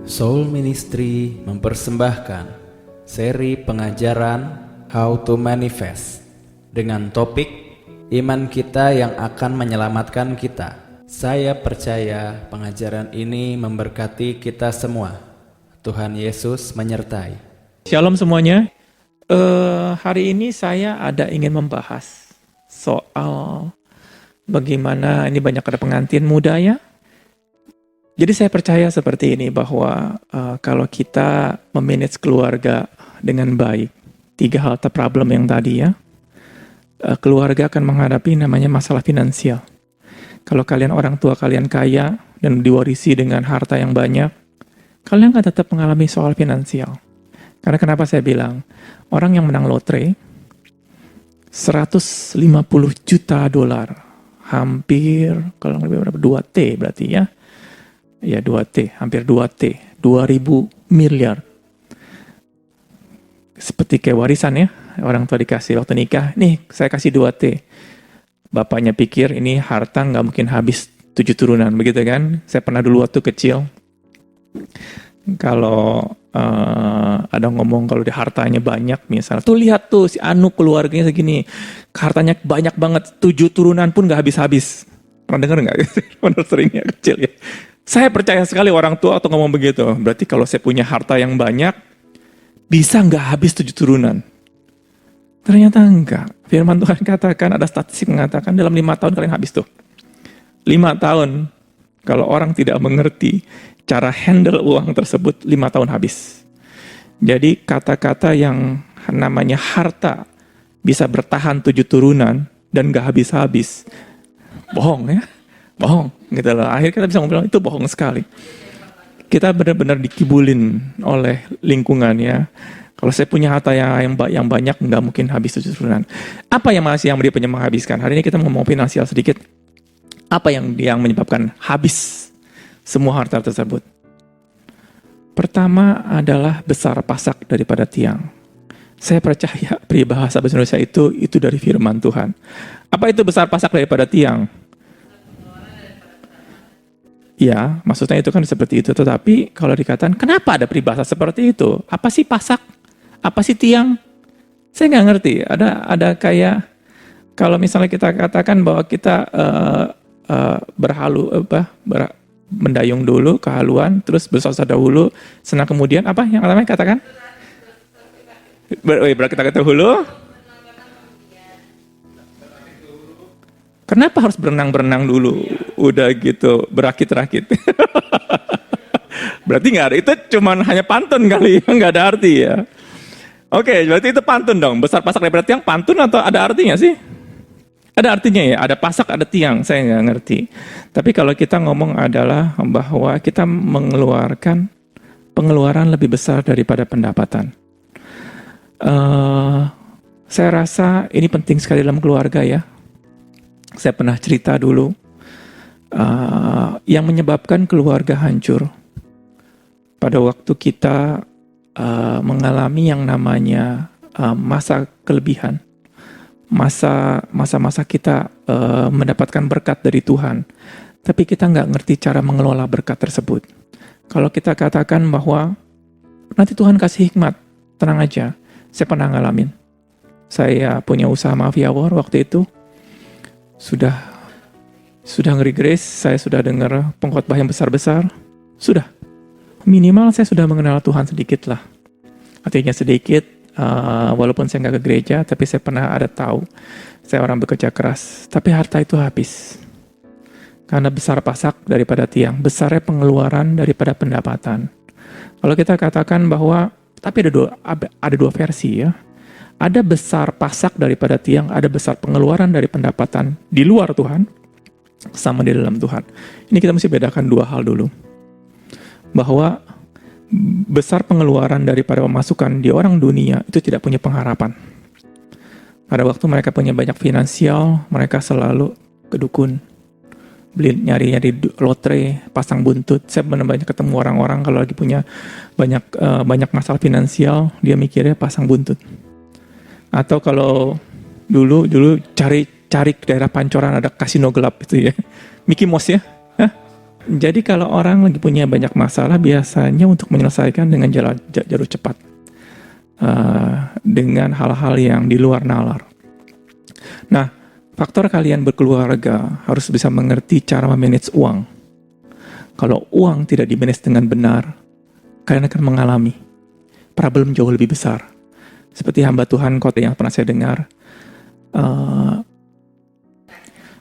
Soul Ministry mempersembahkan seri pengajaran How to Manifest dengan topik Iman kita yang akan menyelamatkan kita. Saya percaya pengajaran ini memberkati kita semua. Tuhan Yesus menyertai. Shalom semuanya. Hari ini saya ingin membahas soal bagaimana ini banyak ada pengantin muda ya. Jadi saya percaya seperti ini bahwa kalau kita memanage keluarga dengan baik, 3 hal problem yang tadi ya, keluarga akan menghadapi namanya masalah finansial. Kalau kalian orang tua kalian kaya dan diwarisi dengan harta yang banyak, kalian akan tetap mengalami soal finansial. Karena kenapa saya bilang, orang yang menang lotre, 150 juta dolar, hampir, kalau lebih berapa, 2T berarti ya. Ya 2T, hampir 2T, 2000 miliar. Seperti kayak warisan ya, orang tua dikasih waktu nikah, nih saya kasih 2T. Bapaknya pikir ini harta nggak mungkin habis 7 turunan, begitu kan? Saya pernah dulu waktu kecil, kalau ada ngomong kalau di hartanya banyak misalnya, tuh lihat tuh si Anu keluarganya segini, hartanya banyak banget, 7 turunan pun nggak habis-habis. Pernah dengar nggak? Pernah seringnya kecil ya. Saya percaya sekali orang tua atau ngomong begitu. Berarti kalau saya punya harta yang banyak, bisa nggak habis 7 turunan? Ternyata enggak. Firman Tuhan katakan, ada statistik mengatakan dalam 5 tahun kalian habis tuh. 5 tahun, kalau orang tidak mengerti cara handle uang tersebut, 5 tahun habis. Jadi kata-kata yang namanya harta bisa bertahan 7 turunan dan nggak habis-habis, bohong ya. Bohong, gitu loh. Akhirnya kita bisa ngomong itu bohong sekali. Kita benar-benar dikibulin oleh lingkungan ya. Kalau saya punya harta yang banyak, nggak mungkin habis 7 turunan. Apa yang masih yang dia menghabiskan? Hari ini kita ngomong finansial sedikit. Apa yang menyebabkan habis semua harta tersebut? Pertama adalah besar pasak daripada tiang. Saya percaya peribahasa bahasa Indonesia itu dari firman Tuhan. Apa itu besar pasak daripada tiang? Ya, maksudnya itu kan seperti itu. Tetapi kalau dikatakan, kenapa ada peribahasa seperti itu? Apa sih pasak? Apa sih tiang? Saya nggak ngerti. Ada kayak, kalau misalnya kita katakan bahwa kita mendayung dulu, kehaluan, terus bersosa dahulu, senang kemudian, apa yang namanya katakan? Berarti kita dahulu. Kenapa harus berenang-berenang dulu? Udah gitu, berakit-rakit. Berarti nggak ada, itu cuman hanya pantun kali ya, nggak ada arti ya. Oke, berarti itu pantun dong. Besar pasak daripada tiang, pantun atau ada artinya sih? Ada artinya ya, ada pasak, ada tiang, saya nggak ngerti. Tapi kalau kita ngomong adalah bahwa kita mengeluarkan pengeluaran lebih besar daripada pendapatan. Saya rasa ini penting sekali dalam keluarga ya. Saya pernah cerita dulu, yang menyebabkan keluarga hancur pada waktu kita mengalami yang namanya masa kelebihan, masa-masa kita mendapatkan berkat dari Tuhan, tapi kita nggak ngerti cara mengelola berkat tersebut. Kalau kita katakan bahwa nanti Tuhan kasih hikmat, tenang aja, saya pernah ngalamin. Saya punya usaha mafia war waktu itu. Sudah ngeri grace, saya sudah dengar pengkhotbah yang besar-besar. Sudah. Minimal saya sudah mengenal Tuhan sedikit lah. Artinya sedikit, walaupun saya nggak ke gereja, tapi saya pernah ada tahu. Saya orang bekerja keras, tapi harta itu habis. Karena besar pasak daripada tiang, besarnya pengeluaran daripada pendapatan. Kalau kita katakan bahwa, tapi ada dua versi ya. Ada besar pasak daripada tiang, ada besar pengeluaran dari pendapatan di luar Tuhan, sama di dalam Tuhan. Ini kita mesti bedakan 2 hal dulu. Bahwa besar pengeluaran daripada pemasukan di orang dunia itu tidak punya pengharapan. Pada waktu mereka punya banyak finansial, mereka selalu kedukun. Nyari lotre, pasang buntut. Saya benar-benar ketemu orang-orang kalau lagi punya banyak masalah finansial, dia mikirnya pasang buntut. Atau kalau dulu cari daerah Pancoran ada kasino gelap itu ya. Mickey Mouse ya. Hah? Jadi kalau orang lagi punya banyak masalah, biasanya untuk menyelesaikan dengan jalur cepat, dengan hal-hal yang di luar nalar. Nah, faktor kalian berkeluarga harus bisa mengerti cara memanage uang. Kalau uang tidak dimanage dengan benar, kalian akan mengalami problem jauh lebih besar. Seperti hamba Tuhan kota yang pernah saya dengar,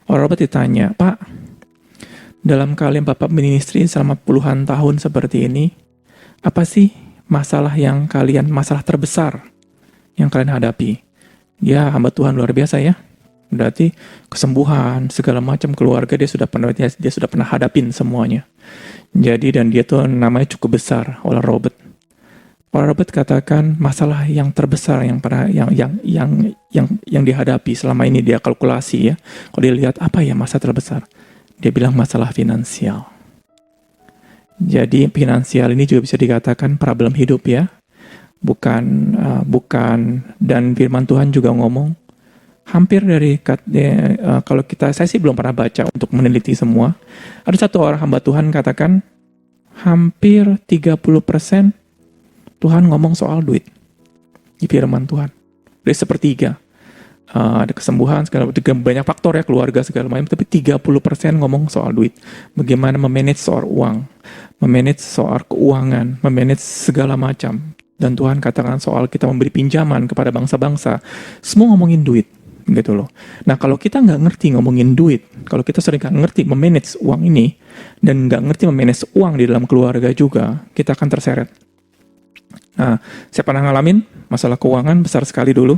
orang Robert ditanya, Pak, dalam kalian Bapak ministry selama puluhan tahun seperti ini, apa sih masalah terbesar yang kalian hadapi? Ya, hamba Tuhan luar biasa ya. Berarti kesembuhan, segala macam keluarga dia sudah pernah hadapin semuanya. Jadi dan dia tuh namanya cukup besar, oleh Robert. Oleh Robert katakan masalah yang terbesar yang dihadapi selama ini dia kalkulasi ya. Kalau dia lihat apa ya masalah terbesar, dia bilang masalah finansial. Jadi finansial ini juga bisa dikatakan problem hidup ya. Bukan dan firman Tuhan juga ngomong hampir kalau saya sih belum pernah baca untuk meneliti semua. Ada satu orang hamba Tuhan katakan hampir 30% Tuhan ngomong soal duit di firman Tuhan. Dari sepertiga ada kesembuhan segala banyak faktor ya, keluarga segala macam, tapi 30% ngomong soal duit. Bagaimana memanage soal uang, memanage soal keuangan, memanage segala macam. Dan Tuhan katakan soal kita memberi pinjaman kepada bangsa-bangsa, semua ngomongin duit. Gitu loh. Nah kalau kita nggak ngerti ngomongin duit, kalau kita sering nggak ngerti memanage uang ini, dan nggak ngerti memanage uang di dalam keluarga juga, kita akan terseret. Nah, saya pernah ngalamin masalah keuangan besar sekali dulu,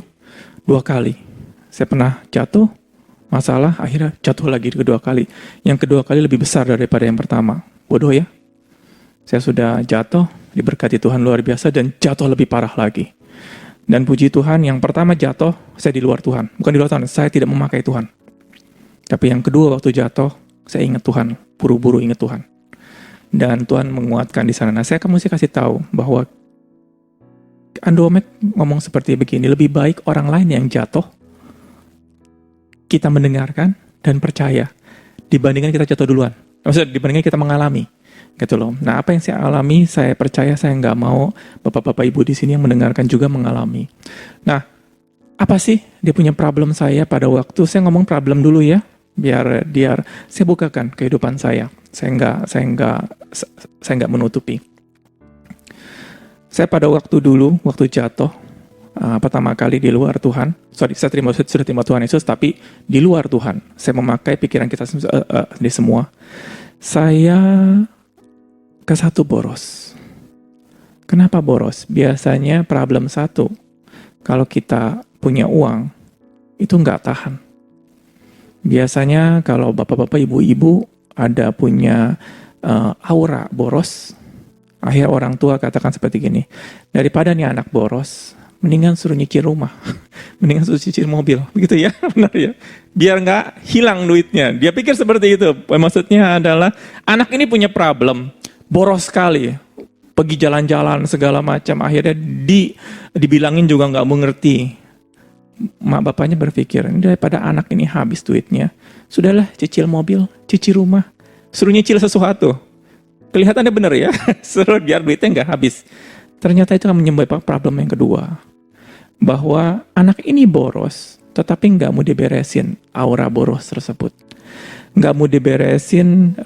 2 kali. Saya pernah jatuh, masalah, akhirnya jatuh lagi kedua kali. Yang kedua kali lebih besar daripada yang pertama. Bodoh ya. Saya sudah jatuh, diberkati Tuhan luar biasa, dan jatuh lebih parah lagi. Dan puji Tuhan, yang pertama jatuh, saya di luar Tuhan. Bukan di luar Tuhan, saya tidak memakai Tuhan. Tapi yang kedua waktu jatuh, saya ingat Tuhan, buru-buru ingat Tuhan. Dan Tuhan menguatkan di sana. Nah, saya mesti kasih tahu bahwa Andromed ngomong seperti begini, lebih baik orang lain yang jatuh, kita mendengarkan dan percaya, dibandingkan kita jatuh duluan. Maksudnya dibandingkan kita mengalami. Gitu loh. Nah, apa yang saya alami, saya percaya saya nggak mau bapak-bapak ibu di sini yang mendengarkan juga mengalami. Nah, apa sih dia punya problem saya pada waktu saya ngomong problem dulu ya, biar saya bukakan kehidupan saya. Saya nggak menutupi. Saya pada waktu jatuh pertama kali di luar Tuhan. Saya sudah terima Tuhan Yesus, tapi di luar Tuhan. Saya memakai pikiran kita di semua. Saya ke satu boros. Kenapa boros? Biasanya problem satu, kalau kita punya uang, itu nggak tahan. Biasanya kalau bapak-bapak, ibu-ibu ada punya aura boros, akhir orang tua katakan seperti gini, daripada nih anak boros, mendingan suruh nyicil rumah, mendingan suruh nyicil mobil, begitu ya, benar ya, biar nggak hilang duitnya. Dia pikir seperti itu. Maksudnya adalah anak ini punya problem, boros sekali, pergi jalan-jalan segala macam, akhirnya dibilangin juga nggak mengerti. Mak bapaknya berpikir, daripada anak ini habis duitnya, sudahlah cicil mobil, cicil rumah, suruh nyicil sesuatu. Kelihatannya benar ya, suruh biar duitnya nggak habis. Ternyata itu akan menyebabkan problem yang kedua, bahwa anak ini boros, tetapi nggak mau diberesin aura boros tersebut. Nggak mau diberesin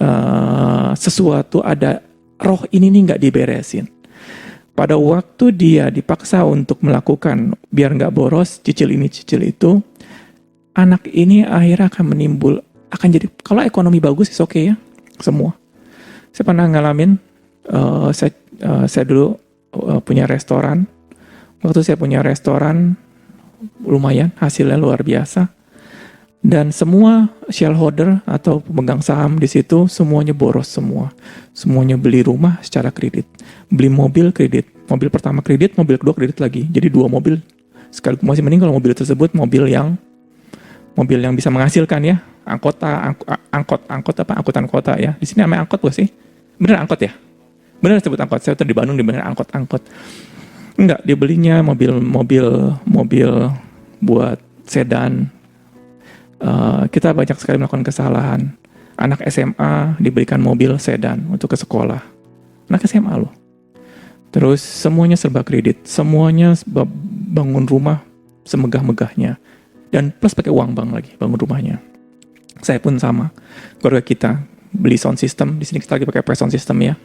sesuatu, ada roh ini nih nggak diberesin. Pada waktu dia dipaksa untuk melakukan biar nggak boros, cicil ini cicil itu, anak ini akhirnya akan jadi, kalau ekonomi bagus is oke ya, semua. Saya pernah ngalamin, saya dulu punya restoran. Waktu saya punya restoran, lumayan hasilnya luar biasa. Dan semua shareholder atau pemegang saham di situ semuanya boros semua. Semuanya beli rumah secara kredit, beli mobil kredit, mobil pertama kredit, mobil kedua kredit lagi. Jadi 2 mobil sekaligus. Masih mending kalau mobil tersebut mobil yang bisa menghasilkan ya, angkutan kota ya. Di sini namanya angkot bukan sih? Bener angkot ya? Bener disebut angkot. Saya tuh di Bandung bener angkot. Enggak, dia belinya mobil buat sedan. Kita banyak sekali melakukan kesalahan. Anak SMA diberikan mobil sedan untuk ke sekolah. Anak SMA loh. Terus semuanya serba kredit, semuanya bangun rumah semegah-megahnya. Dan plus pakai uang bank lagi, bangun rumahnya. Saya pun sama, keluarga kita beli sound system, di sini kita lagi pakai sound system ya.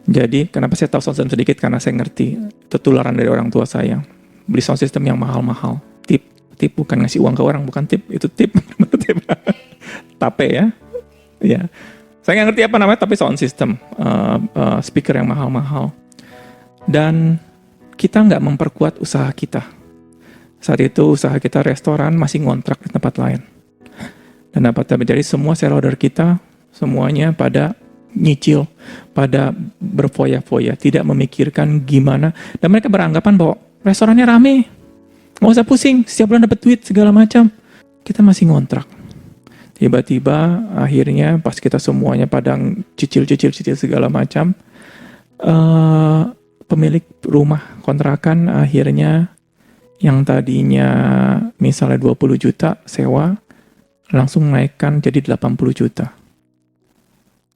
Jadi kenapa saya tahu sound system sedikit, karena saya ngerti ketularan dari orang tua saya. Beli sound system yang mahal-mahal, tip bukan ngasih uang ke orang, bukan tip, itu tip, tip. Tape ya. Ya. Saya nggak ngerti apa namanya, tapi sound system, speaker yang mahal-mahal. Dan kita nggak memperkuat usaha kita. Saat itu usaha kita restoran masih ngontrak di tempat lain. Dan apa terjadi, semua shareholder kita semuanya pada nyicil, pada berfoya-foya, tidak memikirkan gimana. Dan mereka beranggapan bahwa restorannya rame, nggak usah pusing, setiap bulan dapat duit segala macam. Kita masih ngontrak. Tiba-tiba akhirnya pas kita semuanya pada cicil segala macam, pemilik rumah kontrakan akhirnya yang tadinya misalnya 20 juta sewa, langsung naikkan jadi 80 juta.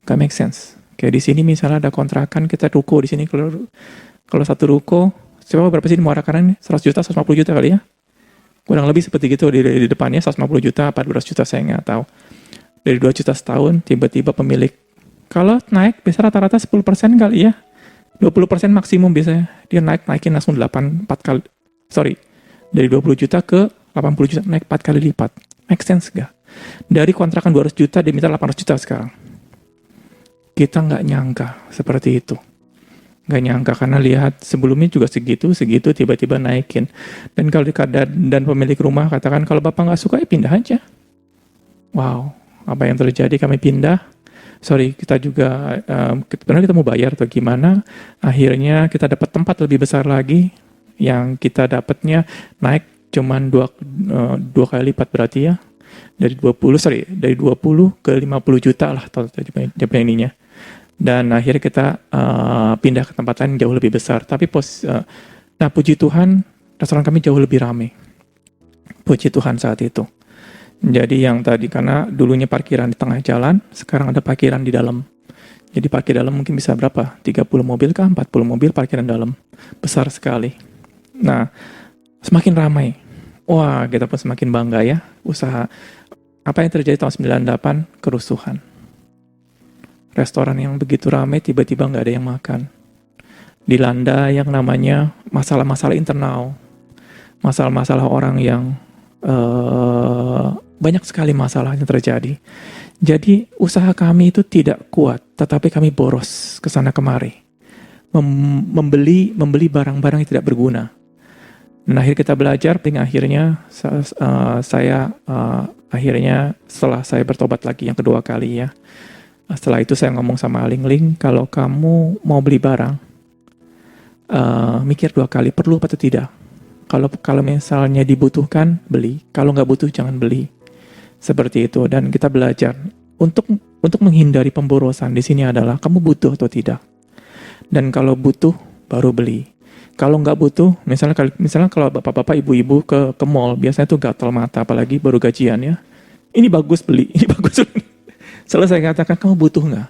Gak make sense. Kayak di sini misalnya ada kontrakan, kita ruko di sini, kalau satu ruko, coba berapa sih di Muara Karang? 100 juta, 150 juta kali ya? Kurang lebih seperti gitu di depannya, 150 juta, 14 juta saya nggak tahu. Dari 2 juta setahun, tiba-tiba pemilik, kalau naik bisa rata-rata 10% kali ya, 20% maksimum biasanya, dia naikin langsung 4 kali, dari 20 juta ke 80 juta, naik 4 kali lipat. Make sense gak? Dari kontrakan 200 juta, dia minta 800 juta sekarang. Kita nggak nyangka seperti itu. Nggak nyangka karena lihat sebelumnya juga segitu, tiba-tiba naikin. Dan kalau dan pemilik rumah katakan, kalau bapak nggak suka ya pindah aja. Wow, apa yang terjadi? Kami pindah. Kita juga, sebenarnya kita mau bayar atau gimana. Akhirnya kita dapat tempat lebih besar lagi. Yang kita dapatnya naik cuman dua kali lipat berarti ya. Dari 20 ke 50 juta lah total ininya. Dan akhirnya kita pindah ke tempat lain jauh lebih besar. Tapi puji Tuhan, restoran kami jauh lebih ramai. Puji Tuhan saat itu. Jadi yang tadi, karena dulunya parkiran di tengah jalan, sekarang ada parkiran di dalam. Jadi parkir dalam mungkin bisa berapa? 30 mobil kah? 40 mobil parkiran dalam. Besar sekali. Nah, semakin ramai. Wah, kita pun semakin bangga ya. Usaha. Apa yang terjadi tahun 98? Kerusuhan. Restoran yang begitu ramai tiba-tiba nggak ada yang makan. Dilanda yang namanya masalah-masalah internal. Masalah-masalah orang yang banyak sekali masalah yang terjadi. Jadi usaha kami itu tidak kuat, tetapi kami boros ke sana kemari. Membeli barang-barang yang tidak berguna. Dan akhirnya kita belajar, akhirnya akhirnya setelah saya bertobat lagi yang kedua kali ya. Setelah itu saya ngomong sama Ling, kalau kamu mau beli barang, mikir 2 kali, perlu atau tidak. Kalau misalnya dibutuhkan, beli. Kalau nggak butuh, jangan beli. Seperti itu. Dan kita belajar untuk menghindari pemborosan di sini adalah kamu butuh atau tidak. Dan kalau butuh, baru beli. Kalau nggak butuh, misalnya kalau bapak-bapak, ibu-ibu ke mall, biasanya tuh gatal mata, apalagi baru gajian ya. Ini bagus beli, ini bagus beli. Selalu saya katakan, kamu butuh nggak?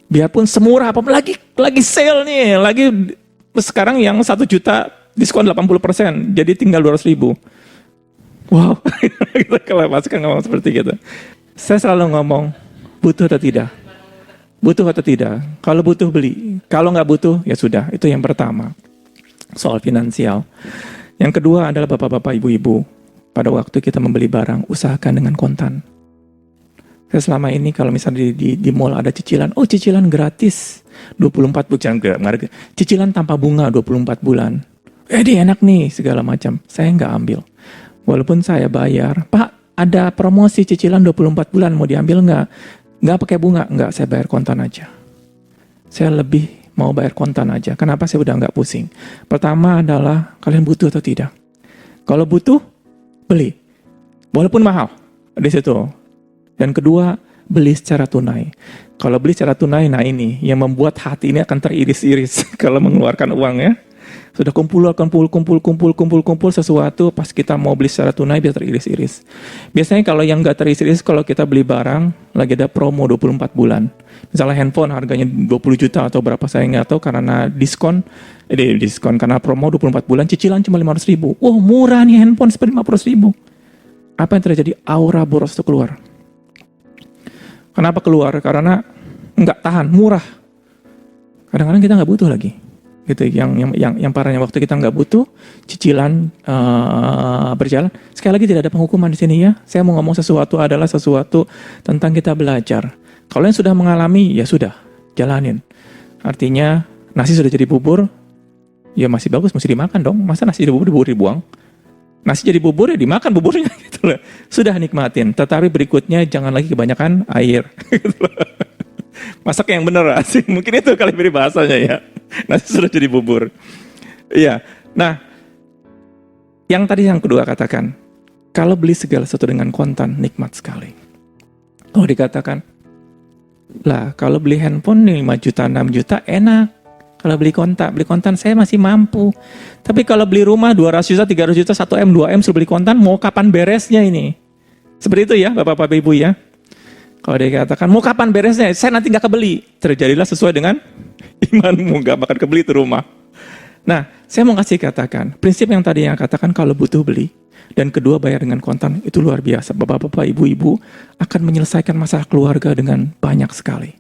Biarpun semurah apapun, lagi sale nih, lagi sekarang yang 1 juta diskon 80%, jadi tinggal 200.000. Wow, kalau masuk kan ngomong seperti gitu. Saya selalu ngomong, butuh atau tidak? Butuh atau tidak? Kalau butuh beli, kalau nggak butuh ya sudah. Itu yang pertama, soal finansial. Yang kedua adalah bapak-bapak, ibu-ibu. Pada waktu kita membeli barang, usahakan dengan kontan. Saya selama ini kalau misalnya di mall ada cicilan, cicilan gratis 24 bulan, cicilan tanpa bunga 24 bulan. Dia enak nih segala macam. Saya nggak ambil. Walaupun saya bayar, Pak ada promosi cicilan 24 bulan mau diambil nggak? Nggak pakai bunga, nggak, saya bayar kontan aja. Saya lebih mau bayar kontan aja. Kenapa? Saya udah nggak pusing. Pertama adalah kalian butuh atau tidak. Kalau butuh, beli. Walaupun mahal di situ. Dan kedua, beli secara tunai. Kalau beli secara tunai, nah ini yang membuat hati ini akan teriris-iris kalau mengeluarkan uang ya. Sudah kumpul sesuatu, pas kita mau beli secara tunai bisa teriris-iris. Biasanya kalau yang nggak teriris-iris, kalau kita beli barang, lagi ada promo 24 bulan. Misalnya handphone harganya 20 juta atau berapa saya nggak tahu, karena diskon, karena promo 24 bulan, cicilan cuma 500 ribu. Wah, murah nih handphone, seperti 500 ribu. Apa yang terjadi? Aura boros itu keluar. Kenapa keluar? Karena nggak tahan, murah. Kadang-kadang kita nggak butuh lagi. Gitu, yang parahnya waktu kita nggak butuh, cicilan berjalan. Sekali lagi tidak ada penghukuman di sini ya. Saya mau ngomong sesuatu adalah sesuatu tentang kita belajar. Kalau yang sudah mengalami, ya sudah, jalanin. Artinya nasi sudah jadi bubur, ya masih bagus, mesti dimakan dong. Masa nasi jadi bubur dibuang? Nasi jadi bubur ya dimakan buburnya gitu loh. Sudah nikmatin. Tetapi berikutnya jangan lagi kebanyakan air. Gitu loh. Masak yang bener asing. Mungkin itu kali beri bahasanya ya. Nasi sudah jadi bubur. Iya. Nah, yang tadi yang kedua katakan, kalau beli segala sesuatu dengan kontan, nikmat sekali. Oh, dikatakan, lah kalau beli handphone 5 juta, 6 juta, enak. Kalau beli kontan saya masih mampu. Tapi kalau beli rumah 200 juta, 300 juta, 1M, 2M, suruh beli kontan, mau kapan beresnya ini? Seperti itu ya, Bapak-Bapak Ibu ya. Kalau dia katakan, mau kapan beresnya? Saya nanti nggak kebeli. Terjadilah sesuai dengan imanmu, nggak bakal kebeli itu rumah. Nah, saya mau kasih katakan, prinsip yang tadi yang katakan kalau butuh beli, dan kedua bayar dengan kontan, itu luar biasa. Bapak-bapak, ibu-ibu akan menyelesaikan masalah keluarga dengan banyak sekali.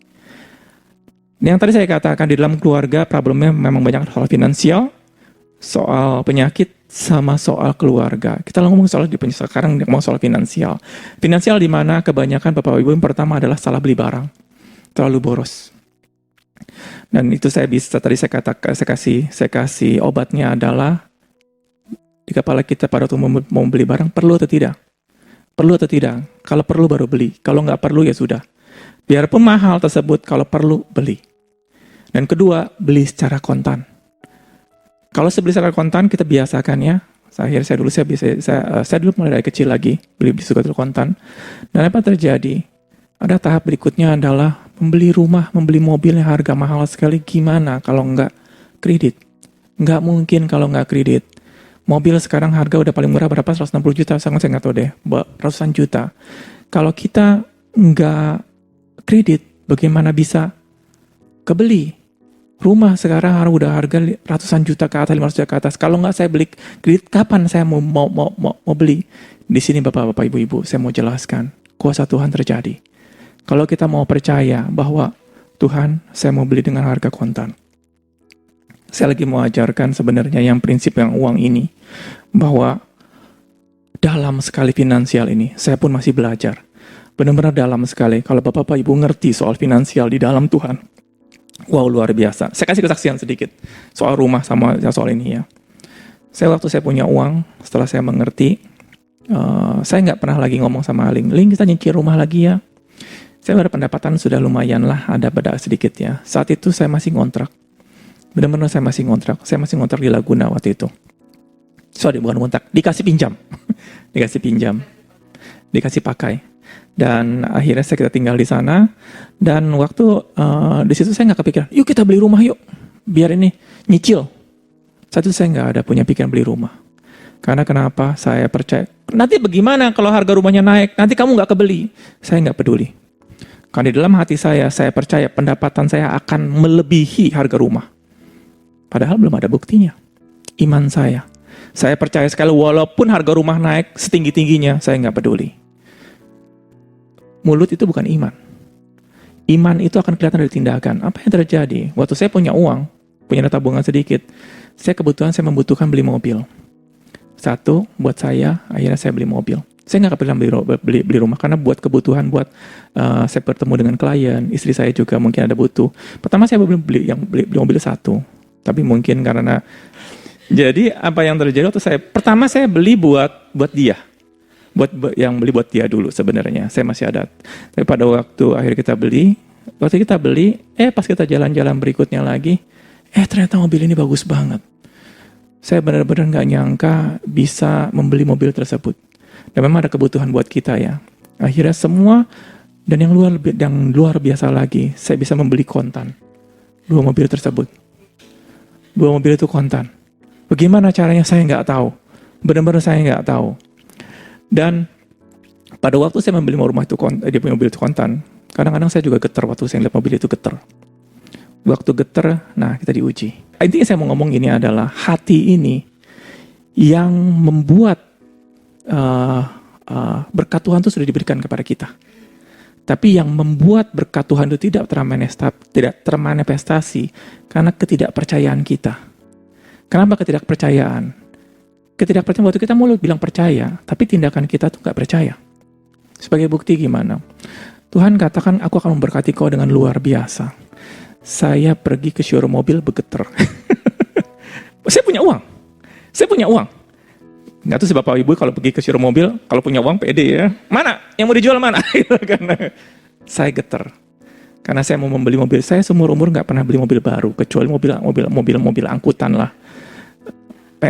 Yang tadi saya katakan, di dalam keluarga problemnya memang banyak soal finansial, soal penyakit, sama soal keluarga. Kita ngomong soal sekarang ngomong soal finansial. Finansial di mana kebanyakan Bapak Ibu yang pertama adalah salah beli barang. Terlalu boros. Dan itu saya kasih obatnya adalah di kepala kita pada waktu mau beli barang, perlu atau tidak? Perlu atau tidak? Kalau perlu baru beli. Kalau nggak perlu ya sudah. Biarpun mahal tersebut, kalau perlu beli. Dan kedua, beli secara kontan. Kalau saya beli secara kontan, kita biasakan ya. Saya dulu mulai dari kecil lagi beli suka kontan. Dan apa terjadi? Ada tahap berikutnya adalah membeli rumah, membeli mobil yang harga mahal sekali. Gimana kalau nggak kredit? Nggak mungkin kalau nggak kredit. Mobil sekarang harga udah paling murah berapa? 160 juta, saya nggak tahu deh. Ratusan juta. Kalau kita nggak kredit, bagaimana bisa kebeli? Rumah sekarang udah harga ratusan juta ke atas, 500 juta ke atas. Kalau nggak saya beli kredit, kapan saya mau beli? Di sini Bapak-bapak, Ibu-ibu, saya mau jelaskan. Kuasa Tuhan terjadi. Kalau kita mau percaya bahwa Tuhan, saya mau beli dengan harga kontan. Saya lagi mau ajarkan sebenarnya yang prinsip yang uang ini. Bahwa dalam sekali finansial ini, saya pun masih belajar. Benar-benar dalam sekali. Kalau Bapak-bapak, Ibu ngerti soal finansial di dalam Tuhan. Wow, luar biasa. Saya kasih kesaksian sedikit soal rumah sama soal ini ya. Waktu saya punya uang, setelah saya mengerti, saya nggak pernah lagi ngomong sama Ling, kita nyicil rumah lagi ya. Saya berpendapatan sudah lumayan lah, ada beda sedikit ya. Saat itu saya masih ngontrak. Benar-benar saya masih ngontrak. Saya masih ngontrak di Laguna waktu itu. Sorry, bukan ngontrak, dikasih pinjam. Dikasih pakai. Dan akhirnya kita tinggal di sana. Dan waktu di situ saya nggak kepikiran, yuk kita beli rumah yuk, biar ini nyicil. Saat itu saya nggak ada punya pikiran beli rumah. Karena kenapa? Saya percaya, nanti bagaimana kalau harga rumahnya naik? Nanti kamu nggak kebeli. Saya nggak peduli. Karena di dalam hati saya percaya pendapatan saya akan melebihi harga rumah. Padahal belum ada buktinya. Iman saya percaya sekali walaupun harga rumah naik setinggi-tingginya, saya nggak peduli. Mulut itu bukan iman. Iman itu akan kelihatan dari tindakan. Apa yang terjadi? Waktu saya punya uang, punya tabungan sedikit, saya membutuhkan beli mobil. Satu, buat saya, akhirnya saya beli mobil. Saya nggak kepikiran beli rumah, karena buat kebutuhan, saya bertemu dengan klien, istri saya juga mungkin ada butuh. Pertama saya beli mobil satu, tapi mungkin karena... Jadi apa yang terjadi waktu pertama saya beli buat dia. Yang beli buat dia dulu sebenarnya, saya masih ada. Tapi pada waktu kita beli, pas kita jalan-jalan berikutnya lagi, ternyata mobil ini bagus banget. Saya benar-benar nggak nyangka bisa membeli mobil tersebut. Dan memang ada kebutuhan buat kita ya. Akhirnya semua, dan yang luar biasa lagi, saya bisa membeli kontan. 2 mobil tersebut. 2 mobil itu kontan. Bagaimana caranya saya nggak tahu. Benar-benar saya nggak tahu. Dan pada waktu saya membeli rumah itu, dia punya mobil itu kontan, kadang-kadang saya juga getar waktu saya lihat mobil itu getar. Waktu getar, nah kita diuji. Intinya saya mau ngomong ini adalah hati ini yang membuat berkat Tuhan itu sudah diberikan kepada kita. Tapi yang membuat berkat Tuhan itu tidak termanifestasi karena ketidakpercayaan kita. Kenapa ketidakpercayaan? Ketidakpercayaan waktu kita mulut bilang percaya, tapi tindakan kita tuh nggak percaya. Sebagai bukti gimana? Tuhan katakan, aku akan memberkati kau dengan luar biasa. Saya pergi ke showroom mobil bergetar. Saya punya uang. Nggak tahu si bapak ibu kalau pergi ke showroom mobil, kalau punya uang pede ya. Mana? Yang mau dijual mana? Karena saya getar. Karena saya mau membeli mobil. Saya seumur umur nggak pernah beli mobil baru, kecuali mobil angkutan lah.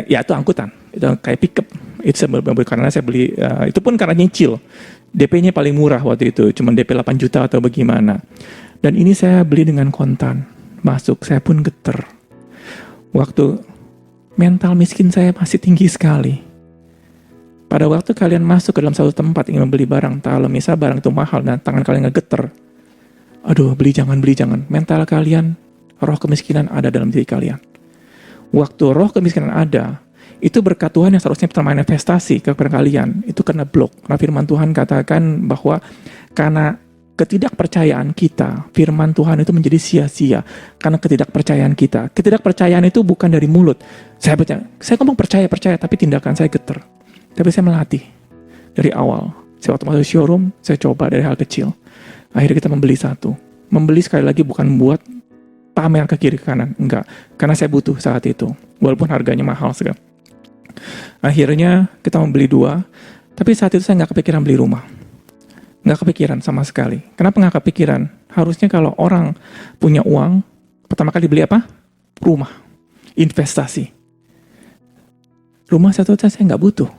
Ya itu angkutan, itu kayak pickup. Itu saya beli karena saya beli, itu pun karena nyicil. DP-nya paling murah waktu itu, cuma DP 8 juta atau bagaimana. Dan ini saya beli dengan kontan. Masuk, saya pun getar. Waktu mental miskin saya masih tinggi sekali. Pada waktu kalian masuk ke dalam satu tempat ingin membeli barang, kalau misal barang itu mahal dan tangan kalian ngegeter, aduh beli jangan, mental kalian, roh kemiskinan ada dalam diri kalian. Waktu roh kemiskinan ada, itu berkat Tuhan yang seharusnya termanifestasi kepada kalian, itu kena blok. Karena firman Tuhan katakan bahwa karena ketidakpercayaan kita, firman Tuhan itu menjadi sia-sia karena ketidakpercayaan kita. Ketidakpercayaan itu bukan dari mulut. Saya ngomong percaya, tapi tindakan saya getar. Tapi saya melatih dari awal. Saya waktu masuk showroom, saya coba dari hal kecil. Akhirnya kita membeli satu. Membeli sekali lagi bukan buat pamer ke kiri ke kanan, enggak. Karena saya butuh saat itu, walaupun harganya mahal sekali. Akhirnya kita membeli 2, tapi saat itu saya nggak kepikiran beli rumah. Nggak kepikiran sama sekali. Kenapa nggak kepikiran? Harusnya kalau orang punya uang, pertama kali beli apa? Rumah. Investasi. Rumah satu saya nggak butuh.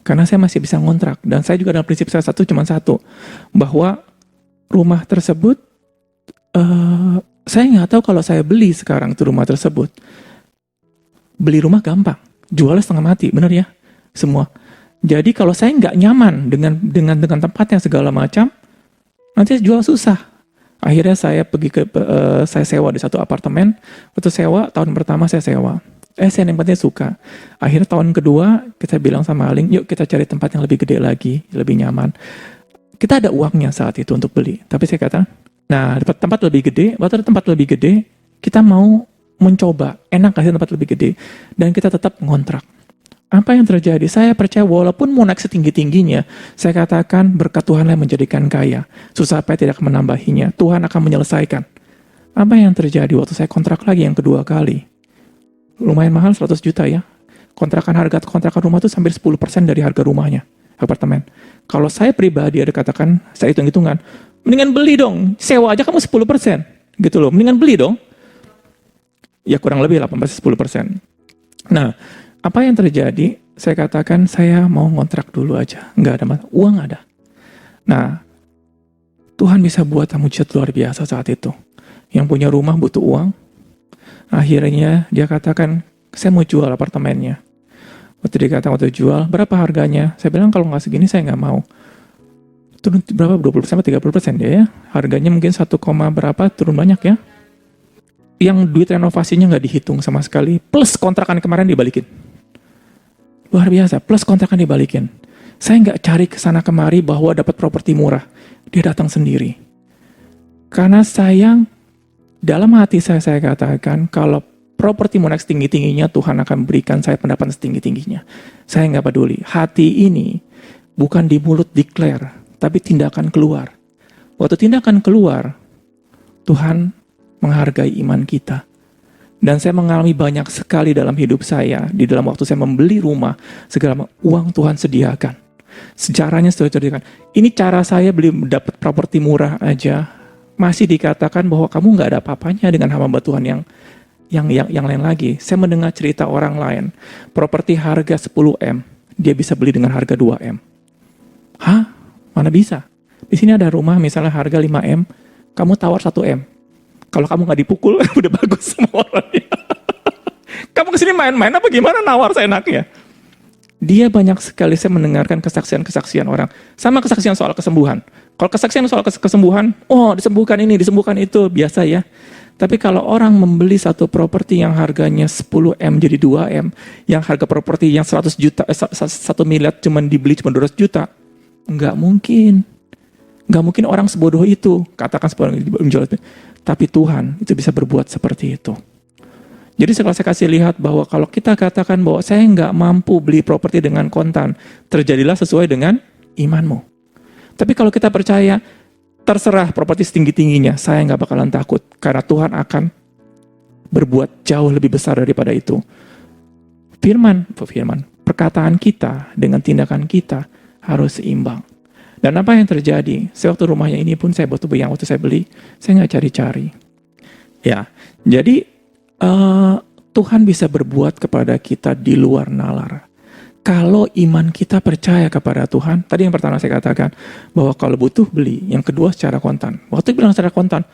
Karena saya masih bisa ngontrak. Dan saya juga dalam prinsip saya cuma satu. Bahwa rumah tersebut, saya nggak tahu kalau saya beli sekarang itu rumah tersebut. Beli rumah gampang. Jualnya setengah mati, bener ya? Semua. Jadi kalau saya nggak nyaman dengan tempatnya segala macam, nanti jual susah. Akhirnya saya saya sewa di satu apartemen. Waktu sewa, tahun pertama saya sewa. Saya nikmatnya suka. Akhirnya tahun kedua, kita bilang sama Aling, yuk kita cari tempat yang lebih gede lagi, lebih nyaman. Kita ada uangnya saat itu untuk beli. Tapi saya kata, nah tempat lebih gede, waktu ada tempat lebih gede, kita mau mencoba, enak kasih tempat lebih gede. Dan kita tetap ngontrak. Apa yang terjadi? Saya percaya walaupun mau naik setinggi-tingginya, saya katakan berkat Tuhan yang menjadikan kaya. Susah payah tidak menambahinya. Tuhan akan menyelesaikan. Apa yang terjadi waktu saya kontrak lagi yang kedua kali? Lumayan mahal, 100 juta ya. Harga kontrakan rumah itu sampai 10% dari harga rumahnya, apartemen. Kalau saya pribadi ada katakan, saya hitung-hitungan, mendingan beli dong, sewa aja kamu 10%. Gitu loh, mendingan beli dong. Ya kurang lebih 18-10%. Nah, apa yang terjadi? Saya katakan, saya mau ngontrak dulu aja. Nggak ada masalah, uang ada. Nah, Tuhan bisa buat mujizat luar biasa saat itu. Yang punya rumah butuh uang. Akhirnya dia katakan, saya mau jual apartemennya. Waktu dia kata waktu jual, berapa harganya? Saya bilang kalau nggak segini saya nggak mau. Turun berapa? 20% atau 30% dia ya. Harganya mungkin 1, berapa, turun banyak ya. Yang duit renovasinya nggak dihitung sama sekali. Plus kontrakan kemarin dibalikin. Luar biasa, plus kontrakan dibalikin. Saya nggak cari kesana kemari bahwa dapat properti murah. Dia datang sendiri. Karena sayang, dalam hati saya katakan, kalau properti mau naik setinggi-tingginya, Tuhan akan berikan saya pendapatan setinggi-tingginya. Saya nggak peduli. Hati ini bukan di mulut declare, tapi tindakan keluar. Waktu tindakan keluar, Tuhan menghargai iman kita. Dan saya mengalami banyak sekali dalam hidup saya, di dalam waktu saya membeli rumah, segala uang Tuhan sediakan. Sejarahnya sudah disediakan. Ini cara saya beli dapat properti murah aja, masih dikatakan bahwa kamu nggak ada apa-apanya dengan hamba Tuhan yang lain lagi. Saya mendengar cerita orang lain, properti harga 10M, dia bisa beli dengan harga 2M. Hah? Mana bisa? Di sini ada rumah misalnya harga 5M, kamu tawar 1M. Kalau kamu nggak dipukul, udah bagus sama orangnya. Kamu kamu kesini main-main apa gimana, nawar seenaknya. Dia banyak sekali saya mendengarkan kesaksian-kesaksian orang. Sama kesaksian soal kesembuhan. Kalau kesaksian soal kesembuhan, oh disembuhkan ini, disembuhkan itu, biasa ya. Tapi kalau orang membeli satu properti yang harganya 10M jadi 2M, yang harga properti yang 100 juta, 1 miliar dibeli cuma 200 juta, nggak mungkin. Nggak mungkin orang sebodoh itu, katakan sebodoh menjual itu. Tapi Tuhan itu bisa berbuat seperti itu. Jadi kalau saya kasih lihat bahwa kalau kita katakan bahwa saya nggak mampu beli properti dengan kontan, terjadilah sesuai dengan imanmu. Tapi kalau kita percaya, terserah properti setinggi-tingginya, saya nggak bakalan takut. Karena Tuhan akan berbuat jauh lebih besar daripada itu. Perkataan kita dengan tindakan kita harus seimbang. Dan apa yang terjadi? Sewaktu rumahnya ini pun saya waktu saya beli, saya nggak cari-cari. Ya, jadi Tuhan bisa berbuat kepada kita di luar nalar. Kalau iman kita percaya kepada Tuhan, tadi yang pertama saya katakan, bahwa kalau butuh beli, yang kedua secara kontan. Waktu bilang secara kontan,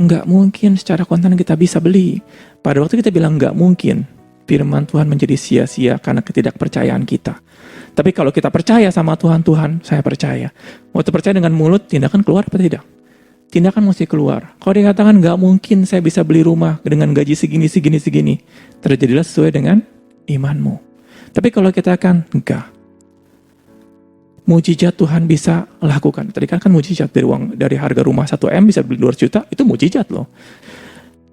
nggak mungkin secara kontan kita bisa beli. Pada waktu kita bilang nggak mungkin, firman Tuhan menjadi sia-sia karena ketidakpercayaan kita. Tapi kalau kita percaya sama Tuhan, saya percaya. Waktu percaya dengan mulut, tindakan keluar apa tidak? Tindakan mesti keluar. Kalau dikatakan nggak mungkin saya bisa beli rumah dengan gaji segini, terjadilah sesuai dengan imanmu. Tapi kalau kita akan enggak, mujizat Tuhan bisa lakukan. Tadi kan mujizat dari harga rumah 1M bisa beli 200 juta, itu mujizat loh.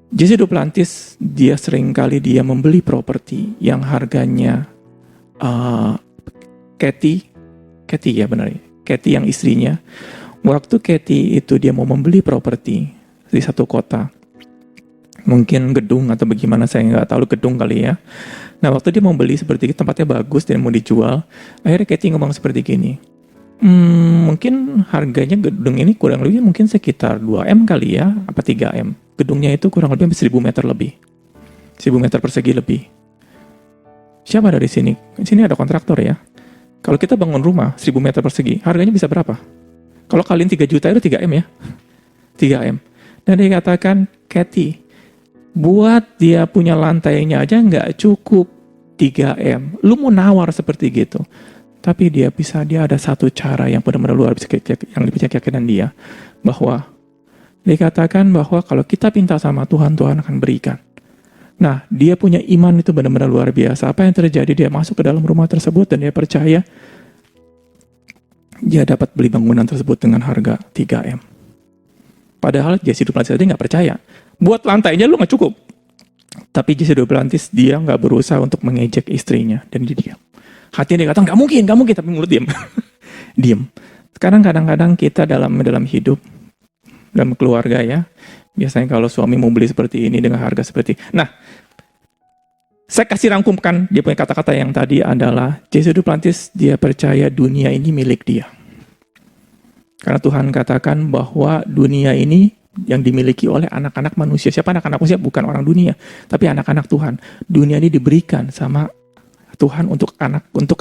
Jesse Duplantis, dia seringkali dia membeli properti yang harganya Kathy ya benar ya, Kathy yang istrinya. Waktu Kathy itu dia mau membeli properti di satu kota, mungkin gedung atau bagaimana, saya nggak tahu, gedung kali ya. Nah waktu dia mau beli seperti itu, tempatnya bagus dan mau dijual, akhirnya Kathy ngomong seperti gini, mungkin harganya gedung ini kurang lebih mungkin sekitar 2M kali ya, apa 3M. Gedungnya itu kurang lebih 1000 meter lebih, 1000 meter persegi lebih. Siapa dari sini? Di sini ada kontraktor ya. Kalau kita bangun rumah 1000 meter persegi, harganya bisa berapa? Kalau kalian 3 juta itu 3M ya. 3M. Dan dia katakan, Kathy, buat dia punya lantainya aja nggak cukup 3M. Lu mau nawar seperti gitu. Tapi dia ada satu cara yang benar-benar luar biasa, yang lebih keyakinan dia. Bahwa dikatakan bahwa kalau kita pinta sama Tuhan, Tuhan akan berikan. Nah, dia punya iman itu benar-benar luar biasa. Apa yang terjadi? Dia masuk ke dalam rumah tersebut dan dia percaya dia dapat beli bangunan tersebut dengan harga 3M. Padahal Jesse Duplantis tadi nggak percaya. Buat lantainya lu nggak cukup. Tapi Jesse Duplantis dia nggak berusaha untuk mengejek istrinya dan dia diam. Hatinya dia kata nggak mungkin, tapi mulut diam. Diam. Sekarang kadang-kadang kita dalam hidup, dalam keluarga ya, biasanya kalau suami mau beli seperti ini dengan harga seperti. Nah, saya kasih rangkumkan dia punya kata-kata yang tadi adalah Jesse Duplantis dia percaya dunia ini milik dia. Karena Tuhan katakan bahwa dunia ini yang dimiliki oleh anak-anak manusia. Siapa anak-anak manusia? Bukan orang dunia, tapi anak-anak Tuhan. Dunia ini diberikan sama Tuhan untuk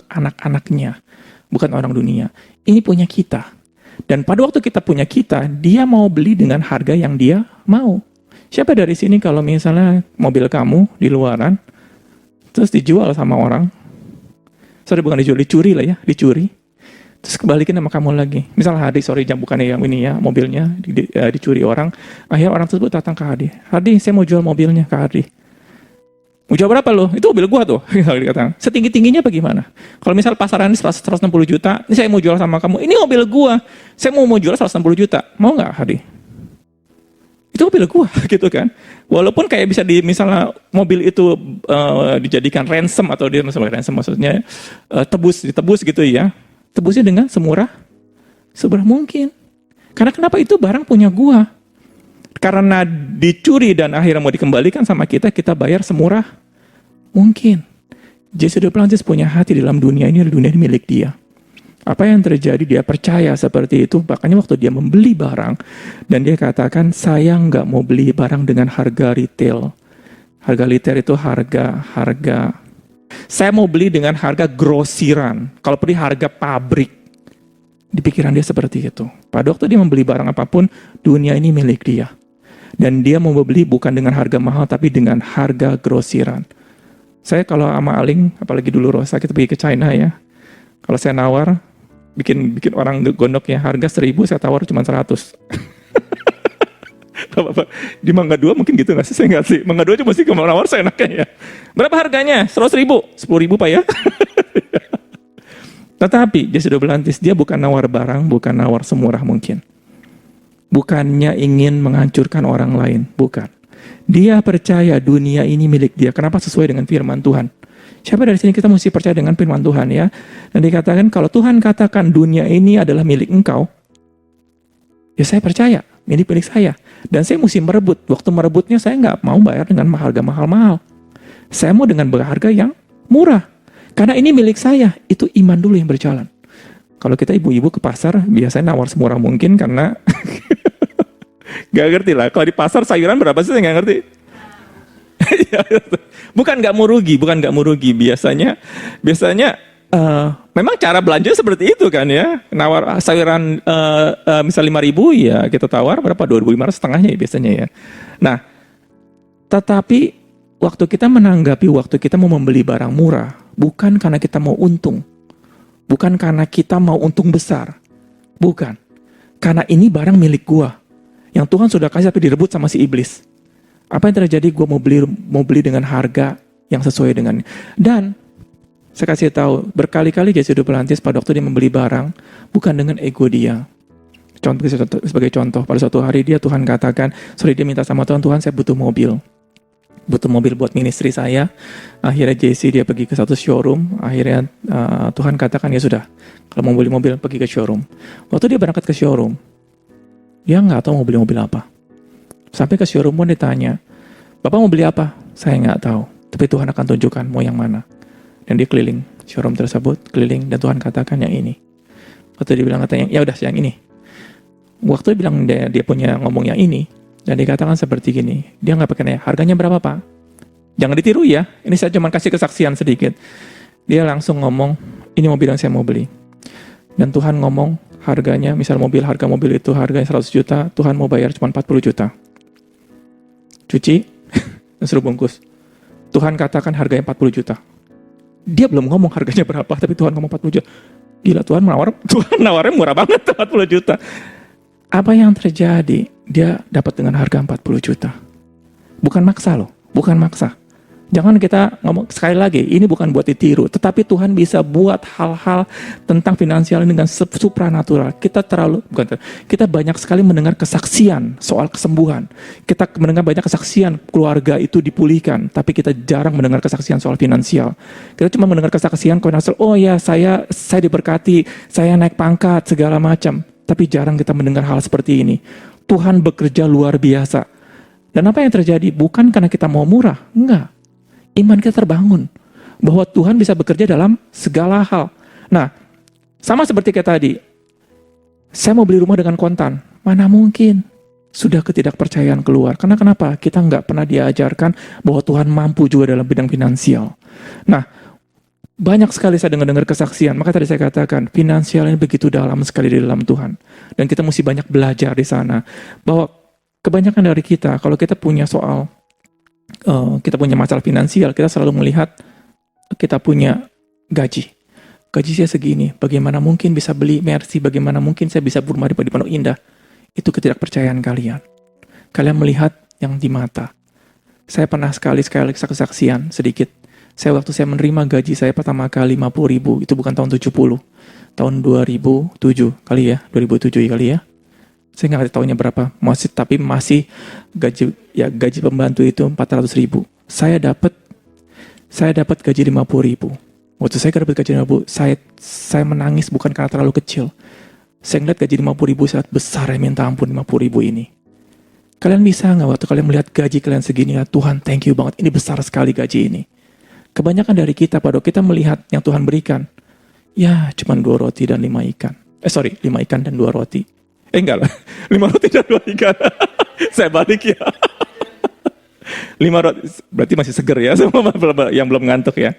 anak-anaknya, bukan orang dunia. Ini punya kita. Dan pada waktu kita punya kita, dia mau beli dengan harga yang dia mau. Siapa dari sini kalau misalnya mobil kamu di luaran, terus dijual sama orang, bukan dijual, dicuri lah ya, dicuri. Terus kembalikan sama kamu lagi. Misal Hadi, bukannya yang ini ya, mobilnya dicuri orang. Akhirnya orang tersebut datang ke Hadi. Hadi, saya mau jual mobilnya ke Hadi. Mau jual berapa lo? Itu mobil gua tuh. Setinggi-tingginya bagaimana? Kalau misal pasaran ini 160 juta, ini saya mau jual sama kamu. Ini mobil gua. Saya mau jual 160 juta. Mau nggak Hadi? Itu mobil gua gitu kan. Walaupun kayak bisa misalnya mobil itu dijadikan ransom atau dia misalnya ransom maksudnya ditebus gitu ya. Tebusnya dengan semurah mungkin. Karena kenapa? Itu barang punya gua. Karena dicuri dan akhirnya mau dikembalikan sama kita bayar semurah mungkin. Jesse Duplantis punya hati dalam dunia ini milik dia. Apa yang terjadi? Dia percaya seperti itu. Makanya waktu dia membeli barang dan dia katakan, saya nggak mau beli barang dengan harga retail. Harga retail itu harga. Saya mau beli dengan harga grosiran. Kalau perlu harga pabrik. Di pikiran dia seperti itu. Pada waktu dia membeli barang apapun, dunia ini milik dia. Dan dia mau beli bukan dengan harga mahal, tapi dengan harga grosiran. Saya kalau sama Aling, apalagi dulu Rosa, kita pergi ke China ya. Kalau saya nawar, bikin orang gondok ya, harga 1.000 saya tawar cuma 100. Bapak, di Mangga 2 mungkin gitu nggak sih? Saya nggak sih. Mangga 2 cuma sih kalau nawar saya enaknya ya. Berapa harganya? 100.000, 10.000 Pak ya. Tetapi Jesse Duplantis dia bukan nawar barang, bukan nawar semurah mungkin. Bukannya ingin menghancurkan orang lain, bukan. Dia percaya dunia ini milik dia. Kenapa? Sesuai dengan firman Tuhan. Siapa dari sini kita mesti percaya dengan firman Tuhan ya. Dan dikatakan kalau Tuhan katakan dunia ini adalah milik engkau, ya saya percaya, milik saya. Dan saya mesti merebut. Waktu merebutnya saya nggak mau bayar dengan harga mahal-mahal. Saya mau dengan harga yang murah. Karena ini milik saya. Itu iman dulu yang berjalan. Kalau kita ibu-ibu ke pasar, biasanya nawar semurah mungkin karena gak ngerti lah. Kalau di pasar sayuran berapa sih saya gak ngerti. Bukan nggak mau rugi. Biasanya memang cara belanja seperti itu kan ya. Nawar sayuran misal 5.000 ya kita tawar berapa 2.500 setengahnya ya biasanya ya. Nah, tetapi waktu kita menanggapi, waktu kita mau membeli barang murah, bukan karena kita mau untung, bukan karena kita mau untung besar, bukan. Karena ini barang milik gua yang Tuhan sudah kasih tapi direbut sama si iblis. Apa yang terjadi? Gue mau beli dengan harga yang sesuai dengan. Dan saya kasih tahu berkali-kali Jesse Duplantis pada waktu dia membeli barang bukan dengan ego dia. Sebagai contoh, pada suatu hari Tuhan katakan, dia minta sama Tuhan saya butuh mobil buat ministry saya. Akhirnya Jesse dia pergi ke satu showroom. Akhirnya Tuhan katakan ya sudah, kalau mau beli mobil pergi ke showroom. Waktu dia berangkat ke showroom, dia nggak tahu mau beli mobil apa. Sampai ke showroom pun ditanya, Bapak mau beli apa? Saya nggak tahu. Tapi Tuhan akan tunjukkan mau yang mana. Dan dia keliling showroom tersebut, keliling, dan Tuhan katakan yang ini. Waktu dia bilang katanya, ya udah yang ini. Waktu dia bilang dia punya ngomong yang ini, dan dikatakan seperti gini, dia nggak pakai nanya, harganya berapa Pak? Jangan ditiru ya, ini saya cuma kasih kesaksian sedikit. Dia langsung ngomong, ini mobil yang saya mau beli. Dan Tuhan ngomong, harganya, misal harga mobil itu harganya 100 juta, Tuhan mau bayar cuma 40 juta. Cuci, dan suruh bungkus. Tuhan katakan harganya 40 juta. Dia belum ngomong harganya berapa, tapi Tuhan ngomong 40 juta. Gila, Tuhan nawarnya murah banget 40 juta. Apa yang terjadi? Dia dapat dengan harga 40 juta. Bukan maksa loh, bukan maksa. Jangan kita ngomong, sekali lagi, ini bukan buat ditiru, tetapi Tuhan bisa buat hal-hal tentang finansial dengan supranatural. Kita banyak sekali mendengar kesaksian soal kesembuhan. Kita mendengar banyak kesaksian keluarga itu dipulihkan, tapi kita jarang mendengar kesaksian soal finansial. Kita cuma mendengar kesaksian finansial, oh ya saya diberkati, saya naik pangkat, segala macam. Tapi jarang kita mendengar hal seperti ini. Tuhan bekerja luar biasa. Dan apa yang terjadi? Bukan karena kita mau murah, enggak. Iman kita terbangun bahwa Tuhan bisa bekerja dalam segala hal. Nah, sama seperti kayak tadi, saya mau beli rumah dengan kontan, mana mungkin? Sudah ketidakpercayaan keluar. Karena kenapa? Kita nggak pernah diajarkan bahwa Tuhan mampu juga dalam bidang finansial. Nah, banyak sekali saya dengar kesaksian. Maka tadi saya katakan, finansial ini begitu dalam sekali di dalam Tuhan. Dan kita mesti banyak belajar di sana. Bahwa kebanyakan dari kita, kalau kita punya kita punya masalah finansial, kita selalu melihat kita punya gaji saya segini, bagaimana mungkin bisa beli Mercy, bagaimana mungkin saya bisa berumah di Pondok Indah. Itu ketidakpercayaan kalian melihat yang di mata. Saya pernah sekali kesaksian sedikit. Waktu saya menerima gaji saya pertama kali 50.000, itu bukan tahun 70, tahun 2007 kali ya, 2007 kali ya. Saya nggak tahunya berapa, tapi masih gaji pembantu itu 400.000. Saya dapat gaji 50.000. Waktu saya dapat gaji 50.000, saya menangis bukan karena terlalu kecil. Saya ngeliat gaji 50.000 sangat besar, ya minta ampun 50.000 ini. Kalian bisa nggak waktu kalian melihat gaji kalian segini, ya Tuhan thank you banget, ini besar sekali gaji ini. Kebanyakan dari kita pada kita melihat yang Tuhan berikan, ya cuma 2 roti dan 5 ikan. 5 ikan dan 2 roti. Enggak lah, 5 roti dan 2 ikan. Saya balik ya. 5 roti, berarti masih seger ya, semua yang belum ngantuk ya.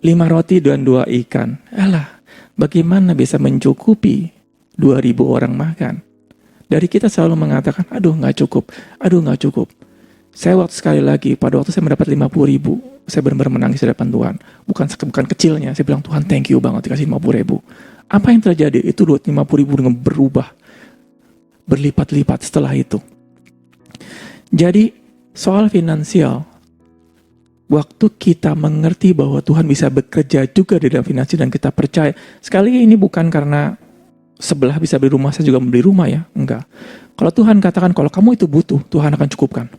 5 roti dan 2 ikan. Alah, bagaimana bisa mencukupi 2.000 orang makan? Dari kita selalu mengatakan, aduh nggak cukup. Saya waktu sekali lagi, pada waktu saya mendapat 50.000, saya benar-benar menangis di depan Tuhan. Bukan kecilnya, saya bilang, Tuhan thank you banget dikasih 50.000. Apa yang terjadi? Itu duit 50.000 dengan berubah berlipat-lipat setelah itu. Jadi soal finansial, waktu kita mengerti bahwa Tuhan bisa bekerja juga di dalam finansial dan kita percaya. Sekali ini bukan karena sebelah bisa beli rumah, saya juga membeli rumah ya. Enggak. Kalau Tuhan katakan, kalau kamu itu butuh, Tuhan akan cukupkan.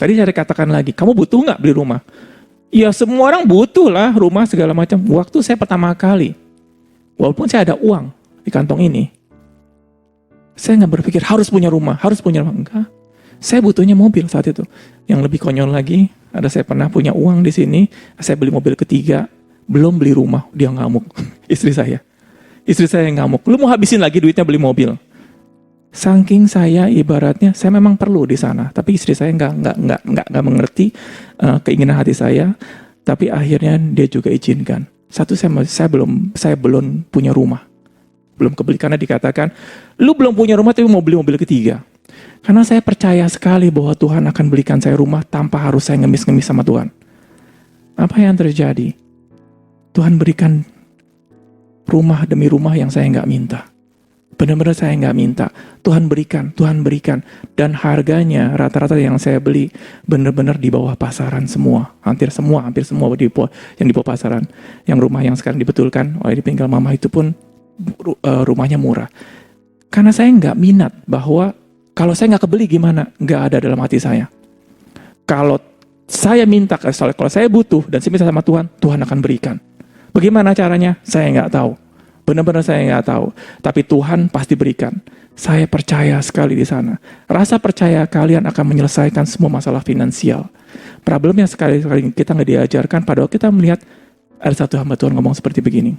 Tadi saya katakan lagi, kamu butuh nggak beli rumah? Ya semua orang butuh lah rumah segala macam. Waktu saya pertama kali, walaupun saya ada uang di kantong ini, saya nggak berpikir harus punya rumah. Enggak. Saya butuhnya mobil saat itu. Yang lebih konyol lagi, ada saya pernah punya uang di sini, saya beli mobil ketiga, belum beli rumah, dia ngamuk. Istri saya yang ngamuk. Lu mau habisin lagi duitnya beli mobil? Saking saya ibaratnya, saya memang perlu di sana, tapi istri saya nggak mengerti keinginan hati saya, tapi akhirnya dia juga izinkan. Satu, saya belum punya rumah, belum kebeli karena dikatakan, lu belum punya rumah tapi mau beli mobil ketiga. Karena saya percaya sekali bahwa Tuhan akan belikan saya rumah tanpa harus saya ngemis-ngemis sama Tuhan. Apa yang terjadi? Tuhan berikan rumah demi rumah yang saya nggak minta. Benar-benar saya nggak minta. Tuhan berikan. Dan harganya rata-rata yang saya beli benar-benar di bawah pasaran semua. Hampir semua yang di bawah pasaran. Yang rumah yang sekarang dibetulkan oleh ditinggal mama itu pun rumahnya murah. Karena saya nggak minat bahwa kalau saya nggak kebeli gimana? Nggak ada dalam hati saya. Kalau saya minta, kalau saya butuh dan saya minta sama Tuhan, Tuhan akan berikan. Bagaimana caranya? Saya nggak tahu. Benar-benar saya nggak tahu. Tapi Tuhan pasti berikan. Saya percaya sekali di sana. Rasa percaya kalian akan menyelesaikan semua masalah finansial. Problemnya sekali kita nggak diajarkan. Padahal kita melihat ada satu hamba Tuhan ngomong seperti begini.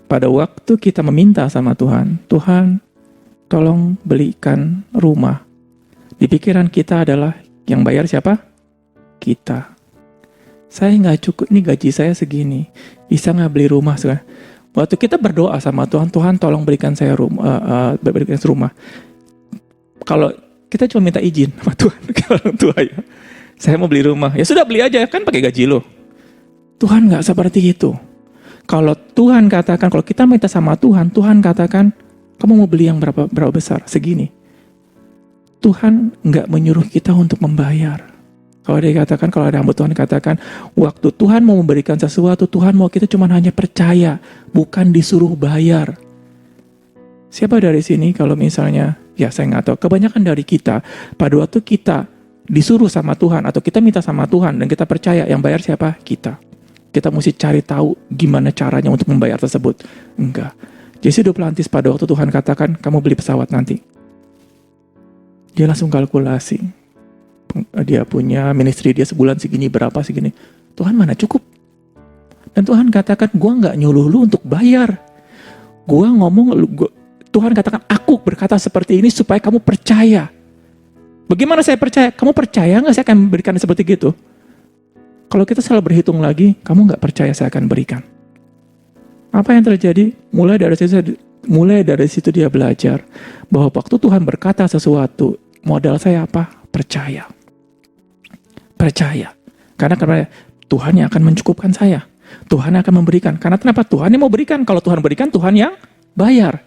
Pada waktu kita meminta sama Tuhan, Tuhan tolong belikan rumah. Di pikiran kita adalah yang bayar siapa? Kita. Saya nggak cukup, nih gaji saya segini. Bisa nggak beli rumah sekarang? Waktu kita berdoa sama Tuhan, Tuhan tolong berikan saya rumah. Kalau kita cuma minta izin sama Tuhan, orang tua ya, saya mau beli rumah, ya sudah beli aja kan pakai gaji lo. Tuhan nggak seperti itu. Kalau Tuhan katakan, kalau kita minta sama Tuhan, Tuhan katakan, kamu mau beli yang berapa besar? Segini. Tuhan nggak menyuruh kita untuk membayar. Kalau dia katakan, kalau ada hamba Tuhan katakan, waktu Tuhan mau memberikan sesuatu, Tuhan mau kita cuma hanya percaya, bukan disuruh bayar. Siapa dari sini kalau misalnya, ya saya nggak tahu, kebanyakan dari kita, pada waktu kita disuruh sama Tuhan, atau kita minta sama Tuhan, dan kita percaya, yang bayar siapa? Kita. Kita mesti cari tahu gimana caranya untuk membayar tersebut. Enggak. Jesse Duplantis pada waktu Tuhan katakan, kamu beli pesawat nanti. Dia langsung kalkulasi. Dia punya ministry dia sebulan segini, berapa segini. Tuhan mana cukup. Dan Tuhan katakan, gua nggak nyuruh lu untuk bayar. Tuhan katakan, aku berkata seperti ini supaya kamu percaya. Bagaimana saya percaya? Kamu percaya nggak saya akan berikan seperti gitu? Kalau kita selalu berhitung lagi, kamu nggak percaya saya akan berikan. Apa yang terjadi? Mulai dari situ dia belajar bahwa waktu Tuhan berkata sesuatu, modal saya apa? Percaya. Karena Tuhan yang akan mencukupkan saya. Tuhan akan memberikan. Karena kenapa? Tuhan yang mau berikan. Kalau Tuhan berikan, Tuhan yang bayar.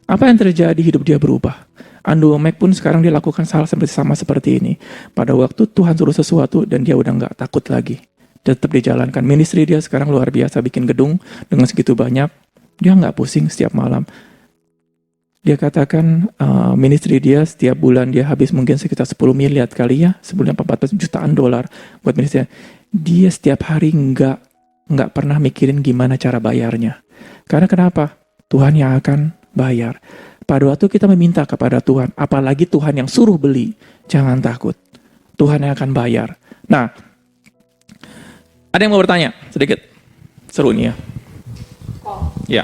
Apa yang terjadi? Hidup dia berubah. Andrew Mack pun sekarang dia lakukan sama seperti ini. Pada waktu Tuhan suruh sesuatu dan dia udah nggak takut lagi. Dia tetap dijalankan. Ministry dia sekarang luar biasa. Bikin gedung dengan segitu banyak. Dia nggak pusing setiap malam. Dia katakan ministry dia setiap bulan dia habis mungkin sekitar 10 miliar kali ya. Sebulan 14 jutaan dolar buat ministry. Dia setiap hari nggak pernah mikirin gimana cara bayarnya. Karena kenapa? Tuhan yang akan bayar. Pada waktu kita meminta kepada Tuhan, apalagi Tuhan yang suruh beli, jangan takut. Tuhan yang akan bayar. Nah, ada yang mau bertanya? Sedikit. Seru nih ya. Ya.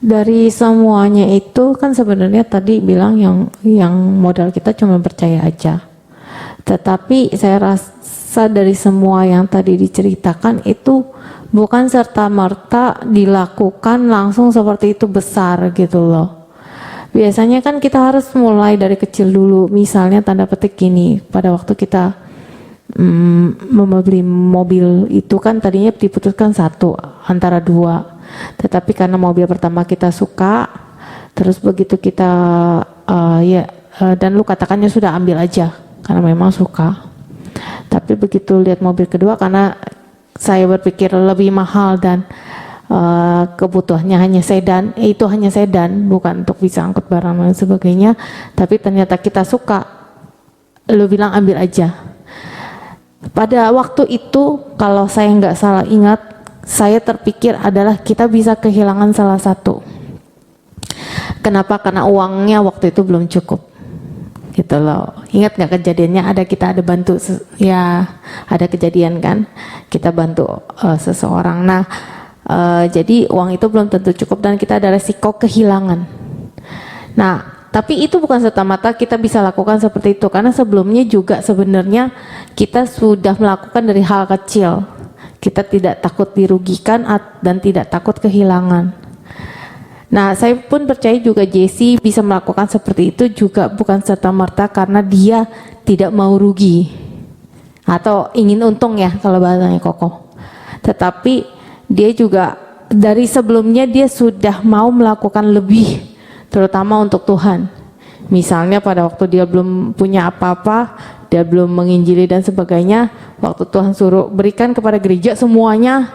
Dari semuanya itu kan sebenarnya tadi bilang yang modal kita cuma percaya aja. Tetapi saya rasa dari semua yang tadi diceritakan itu bukan serta-merta dilakukan langsung seperti itu besar gitu loh. biasanya kan kita harus mulai dari kecil dulu. Misalnya tanda petik gini, pada waktu kita membeli mobil itu kan tadinya diputuskan satu antara dua. Tetapi karena mobil pertama kita suka, terus begitu kita dan lu katakannya sudah ambil aja karena memang suka. Tapi begitu lihat mobil kedua, karena saya berpikir lebih mahal dan kebutuhannya hanya sedan, itu hanya sedan, bukan untuk bisa angkut barang dan sebagainya. Tapi ternyata kita suka, lu bilang ambil aja. Pada waktu itu, kalau saya nggak salah ingat, saya terpikir adalah kita bisa kehilangan salah satu. Kenapa? Karena uangnya waktu itu belum cukup. Gitu loh. Ingat nggak kejadiannya? Kita ada bantu, ya ada kejadian kan? Kita bantu seseorang. Nah, jadi uang itu belum tentu cukup dan kita ada resiko kehilangan. Nah, tapi itu bukan serta-merta kita bisa lakukan seperti itu, karena sebelumnya juga sebenarnya kita sudah melakukan dari hal kecil. Kita tidak takut dirugikan dan tidak takut kehilangan. Nah, saya pun percaya juga Jesse bisa melakukan seperti itu juga bukan serta-merta karena dia tidak mau rugi atau ingin untung ya kalau bahasanya Koko. Tetapi dia juga dari sebelumnya dia sudah mau melakukan lebih, terutama untuk Tuhan. Misalnya pada waktu dia belum punya apa-apa, dia belum menginjili dan sebagainya, waktu Tuhan suruh berikan kepada gereja semuanya,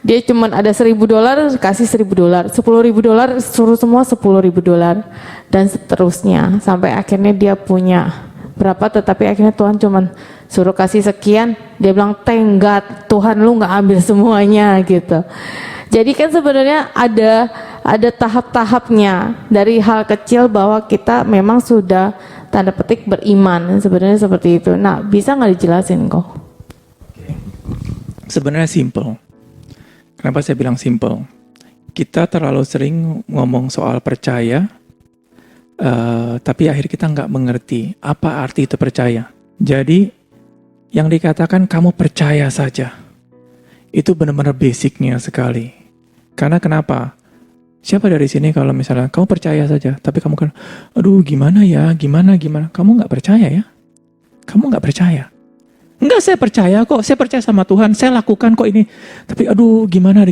dia cuman ada $1.000, kasih $1.000, $10.000 suruh semua $10.000 dan seterusnya sampai akhirnya dia punya berapa, tetapi akhirnya Tuhan cuman suruh kasih sekian, dia bilang thank God Tuhan lu nggak ambil semuanya gitu. Jadi kan sebenarnya ada tahap-tahapnya dari hal kecil bahwa kita memang sudah tanda petik beriman, sebenarnya seperti itu. Nah, bisa nggak dijelasin kok? Sebenarnya simple. Kenapa saya bilang simple? Kita terlalu sering ngomong soal percaya, tapi akhirnya kita nggak mengerti apa arti itu percaya. Jadi yang dikatakan kamu percaya saja, itu benar-benar basicnya sekali. Karena kenapa? Siapa dari sini kalau misalnya kamu percaya saja, tapi kamu kan, aduh gimana ya, gimana, kamu nggak percaya ya? Kamu nggak percaya? Enggak, saya percaya kok, saya percaya sama Tuhan, saya lakukan kok ini. Tapi aduh gimana.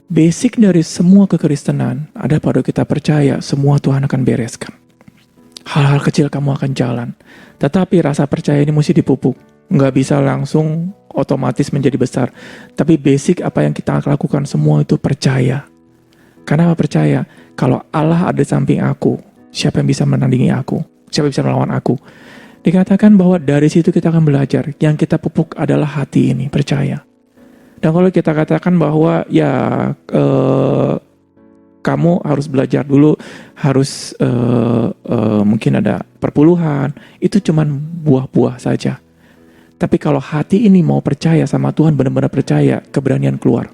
Basic dari semua kekristenan ada pada kita percaya semua Tuhan akan bereskan. Hal-hal kecil kamu akan jalan. Tetapi rasa percaya ini mesti dipupuk. Nggak bisa langsung otomatis menjadi besar. Tapi basic apa yang kita lakukan semua itu percaya. Kenapa percaya? Kalau Allah ada di samping aku, siapa yang bisa menandingi aku? Siapa yang bisa melawan aku? Dikatakan bahwa dari situ kita akan belajar. Yang kita pupuk adalah hati ini, percaya. Dan kalau kita katakan bahwa kamu harus belajar dulu, harus mungkin ada perpuluhan, itu cuman buah-buah saja. Tapi kalau hati ini mau percaya sama Tuhan, benar-benar percaya, keberanian keluar.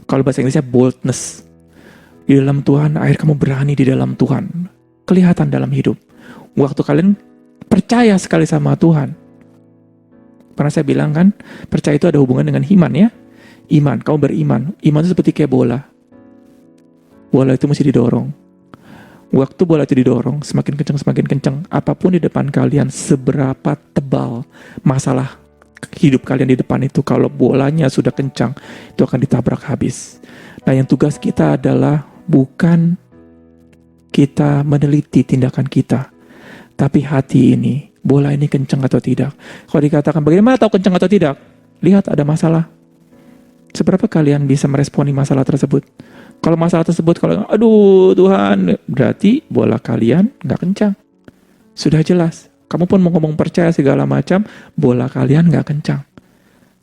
Kalau bahasa Inggrisnya boldness. Di dalam Tuhan, akhirnya kamu berani di dalam Tuhan. Kelihatan dalam hidup. Waktu kalian percaya sekali sama Tuhan. Pernah saya bilang kan, percaya itu ada hubungan dengan iman ya. Iman, kamu beriman. Iman itu seperti kayak bola. Bola itu mesti didorong. Waktu bola itu didorong, semakin kencang. Apapun di depan kalian, seberapa tebal masalah hidup kalian di depan itu, kalau bolanya sudah kencang, itu akan ditabrak habis. Nah, yang tugas kita adalah bukan kita meneliti tindakan kita, tapi hati ini, bola ini kencang atau tidak. Kalau dikatakan bagaimana tahu kencang atau tidak? Lihat ada masalah. Seberapa kalian bisa meresponi masalah tersebut? Kalau masalah tersebut, kalau aduh Tuhan, berarti bola kalian nggak kencang. Sudah jelas. Kamu pun mau ngomong percaya segala macam, bola kalian nggak kencang.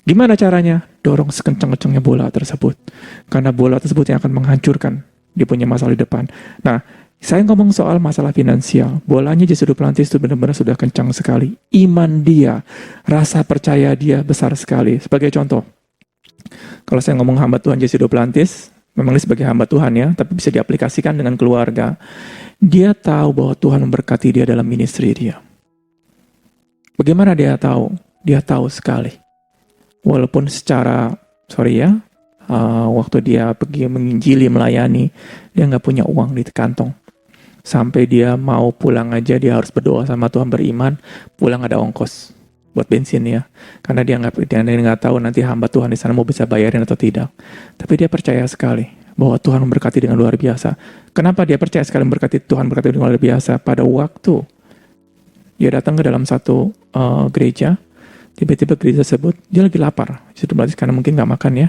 Gimana caranya? Dorong sekencang-kencangnya bola tersebut. Karena bola tersebut yang akan menghancurkan dia punya masalah di depan. Nah, saya ngomong soal masalah finansial. Bolanya Jesse Duplantis itu benar-benar sudah kencang sekali. Iman dia, rasa percaya dia besar sekali. Sebagai contoh, kalau saya ngomong hamba Tuhan Jesse Duplantis, memang dia sebagai hamba Tuhan ya, tapi bisa diaplikasikan dengan keluarga. Dia tahu bahwa Tuhan memberkati dia dalam ministry dia. Bagaimana dia tahu? Dia tahu sekali. Walaupun secara, Waktu dia pergi menginjili, melayani, dia nggak punya uang di kantong. Sampai dia mau pulang aja, dia harus berdoa sama Tuhan, beriman, pulang ada ongkos buat bensin ya. Karena dia nggak tahu nanti hamba Tuhan di sana mau bisa bayarin atau tidak. Tapi dia percaya sekali bahwa Tuhan memberkati dengan luar biasa. Kenapa dia percaya sekali Tuhan berkati dengan luar biasa? Pada waktu dia datang ke dalam satu gereja, tiba-tiba gereja tersebut, dia lagi lapar. Itu berarti karena mungkin nggak makan ya.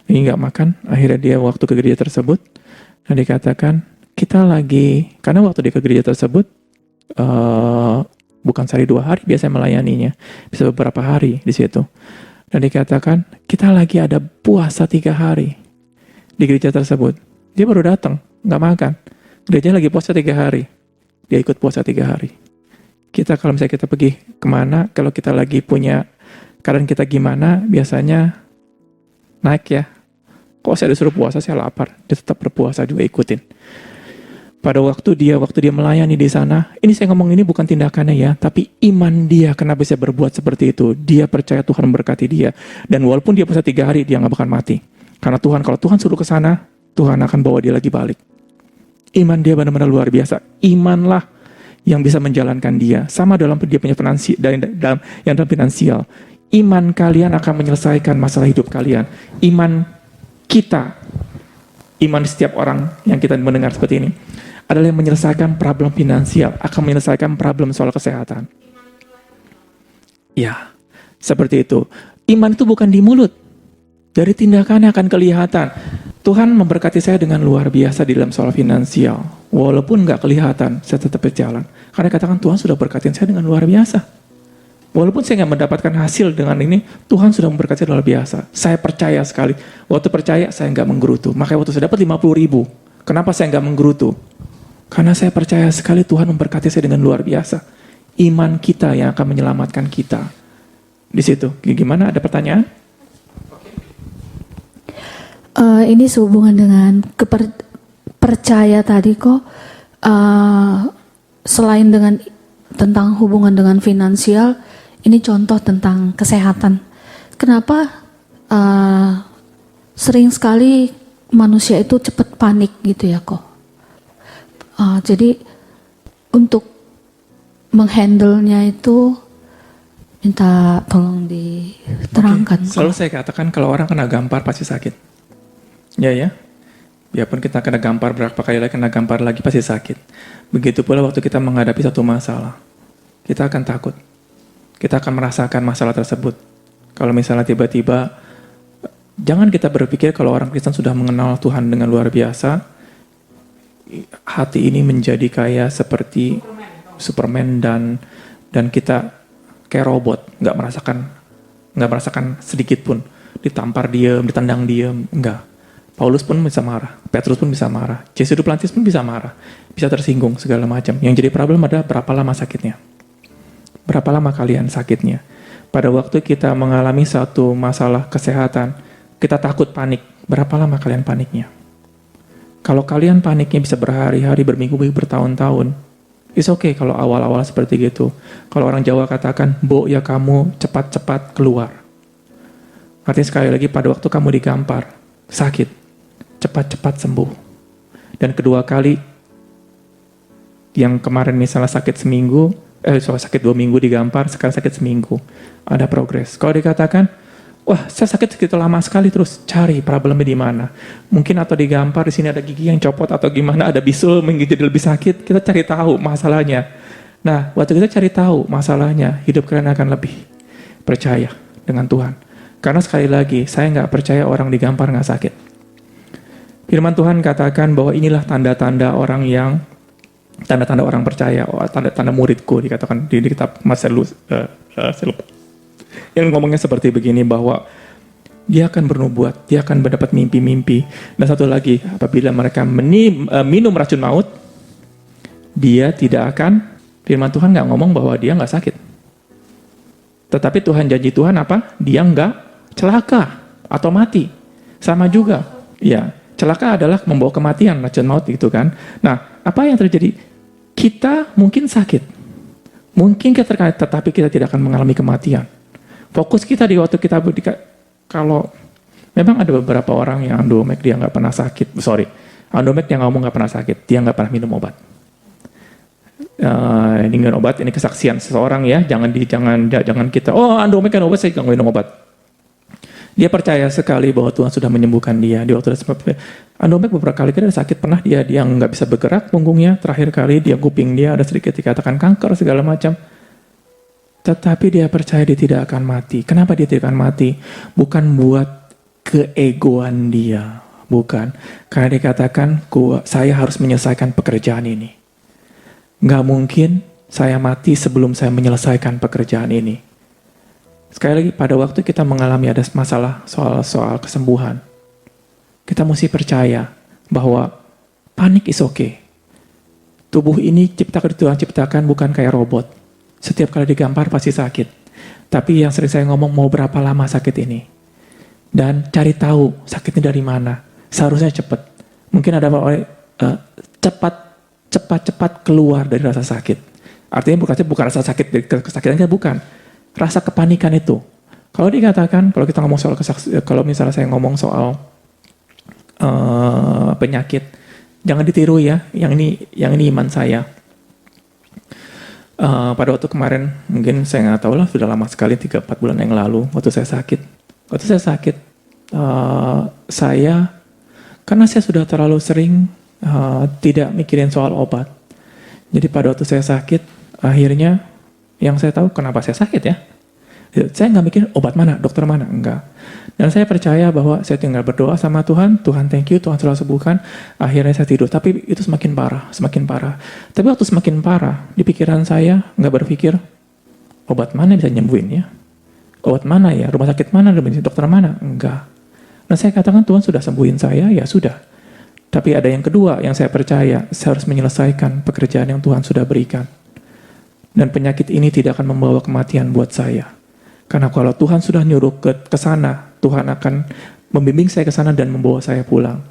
Lagi nggak makan, akhirnya dia waktu ke gereja tersebut, dan dikatakan, karena waktu dia ke gereja tersebut, bukan sehari 2 hari biasanya melayaninya, bisa beberapa hari di situ. Dan dikatakan, kita lagi ada puasa 3 hari di gereja tersebut. Dia baru datang, nggak makan. Gereja lagi puasa 3 hari. Dia ikut puasa 3 hari. Kalau misalnya kita pergi kemana, kalau kita lagi punya keadaan kita gimana, biasanya naik ya. Kok saya disuruh puasa, saya lapar. Dia tetap berpuasa juga ikutin. Pada waktu dia melayani di sana, ini saya ngomong ini bukan tindakannya ya, tapi iman dia kenapa bisa berbuat seperti itu. Dia percaya Tuhan memberkati dia. Dan walaupun dia puasa 3 hari, dia nggak bakal mati. Karena kalau Tuhan suruh ke sana, Tuhan akan bawa dia lagi balik. Iman dia benar-benar luar biasa. Imanlah yang bisa menjalankan dia. Sama dalam dia punya dalam finansial. Iman kalian akan menyelesaikan masalah hidup kalian. Iman setiap orang yang kita mendengar seperti ini adalah yang menyelesaikan problem finansial, akan menyelesaikan problem soal kesehatan. Ya, seperti itu. Iman itu bukan di mulut. Dari tindakannya akan kelihatan. Tuhan memberkati saya dengan luar biasa di dalam soal finansial. Walaupun nggak kelihatan, saya tetap berjalan. Karena katakan Tuhan sudah berkatin saya dengan luar biasa. Walaupun saya nggak mendapatkan hasil dengan ini, Tuhan sudah memberkati luar biasa. Saya percaya sekali. Waktu percaya, saya nggak menggerutu. Makanya waktu saya dapat 50.000, kenapa saya nggak menggerutu? Karena saya percaya sekali Tuhan memberkati saya dengan luar biasa. Iman kita yang akan menyelamatkan kita. Di situ. Gimana? Ada pertanyaan? Ini sehubungan dengan percaya tadi kok. Selain tentang hubungan dengan finansial, ini contoh tentang kesehatan. Kenapa sering sekali manusia itu cepat panik gitu ya kok? Jadi untuk menghandle-nya itu minta tolong diterangkan. Okay. Selalu saya katakan kalau orang kena gampar pasti sakit. Ya. Biarpun kita kena gampar berapa kali lagi, kena gampar lagi pasti sakit. Begitu pula waktu kita menghadapi satu masalah. Kita akan takut. Kita akan merasakan masalah tersebut. Kalau misalnya tiba-tiba, jangan kita berpikir kalau orang Kristen sudah mengenal Tuhan dengan luar biasa, hati ini menjadi kayak seperti Superman dan kita kayak robot, nggak merasakan sedikit pun ditampar diem, ditendang diem, enggak. Paulus pun bisa marah, Petrus pun bisa marah, Yesus Duplantis pun bisa marah, bisa tersinggung segala macam. Yang jadi problem adalah berapa lama sakitnya, berapa lama kalian sakitnya. Pada waktu kita mengalami satu masalah kesehatan, kita takut panik, berapa lama kalian paniknya? Kalau kalian paniknya bisa berhari-hari, berminggu-minggu, bertahun-tahun, it's okay kalau awal-awal seperti gitu. Kalau orang Jawa katakan, "Bo, ya kamu cepat-cepat keluar." Artinya sekali lagi pada waktu kamu digampar, sakit, cepat-cepat sembuh. Dan kedua kali, yang kemarin misalnya sakit 2 minggu digampar, sekarang sakit seminggu. Ada progres. Kalau dikatakan, wah saya sakit segitu lama sekali, terus cari problemnya di mana. Mungkin atau digampar, di sini ada gigi yang copot atau gimana, ada bisul menjadi lebih sakit. Kita cari tahu masalahnya. Nah, waktu kita cari tahu masalahnya, hidup kalian akan lebih percaya dengan Tuhan. Karena sekali lagi, saya nggak percaya orang digampar nggak sakit. Firman Tuhan katakan bahwa inilah tanda-tanda orang percaya, tanda-tanda muridku, dikatakan di kitab Marcelus, yang ngomongnya seperti begini, bahwa dia akan bernubuat, dia akan mendapat mimpi-mimpi. Dan satu lagi, apabila mereka minum racun maut, dia tidak akan, firman Tuhan nggak ngomong bahwa dia nggak sakit. Tetapi janji Tuhan apa? Dia nggak celaka atau mati. Sama juga. Ya, celaka adalah membawa kematian, racun maut gitu kan. Nah, apa yang terjadi? Kita mungkin sakit. Mungkin kita terkait, tetapi kita tidak akan mengalami kematian. Fokus kita di waktu kita kalau Memang ada beberapa orang yang Andomek dia nggak pernah sakit. Andomek yang ngomong nggak pernah sakit, dia nggak pernah minum obat. Ini minum obat, ini kesaksian seseorang ya. Jangan kita, Andomek kan obat, saya nggak minum obat. Dia percaya sekali bahwa Tuhan sudah menyembuhkan dia. Di waktu Andomek beberapa kali dia sakit, pernah dia nggak bisa bergerak punggungnya. Terakhir kali dia kuping dia ada sedikit dikatakan kanker segala macam. Tetapi dia percaya dia tidak akan mati. Kenapa dia tidak akan mati? Bukan buat keegoan dia, bukan. Karena dikatakan, saya harus menyelesaikan pekerjaan ini. Nggak mungkin saya mati sebelum saya menyelesaikan pekerjaan ini. Sekali lagi, pada waktu kita mengalami ada masalah soal kesembuhan, kita mesti percaya bahwa panik is okay. Tubuh ini Tuhan ciptakan bukan kayak robot. Setiap kali digampar pasti sakit. Tapi yang sering saya ngomong, mau berapa lama sakit ini? Dan cari tahu sakitnya dari mana. Seharusnya cepat. Mungkin ada orang cepat keluar dari rasa sakit. Artinya bukan rasa sakit dari kesakitannya, bukan. Rasa kepanikan itu. Kalau dikatakan, kalau kita ngomong soal kalau misalnya saya ngomong soal penyakit, jangan ditiru ya. Yang ini iman saya. Pada waktu kemarin, mungkin saya nggak tahu lah, sudah lama sekali 3-4 bulan yang lalu, waktu saya sakit, karena saya sudah terlalu sering tidak mikirin soal obat. Jadi pada waktu saya sakit, akhirnya yang saya tahu kenapa saya sakit ya. Saya nggak mikir obat mana, dokter mana, enggak. Dan saya percaya bahwa saya tinggal berdoa sama Tuhan, Tuhan thank you, Tuhan telah sembuhkan. Akhirnya saya tidur, tapi itu semakin parah. Tapi waktu semakin parah, di pikiran saya nggak berpikir, obat mana bisa nyembuhin ya? Obat mana ya? Rumah sakit mana? Dokter mana? Enggak. Nah saya katakan Tuhan sudah sembuhin saya, ya sudah. Tapi ada yang kedua yang saya percaya, saya harus menyelesaikan pekerjaan yang Tuhan sudah berikan. Dan penyakit ini tidak akan membawa kematian buat saya. Karena kalau Tuhan sudah nyuruh ke sana, Tuhan akan membimbing saya ke sana dan membawa saya pulang.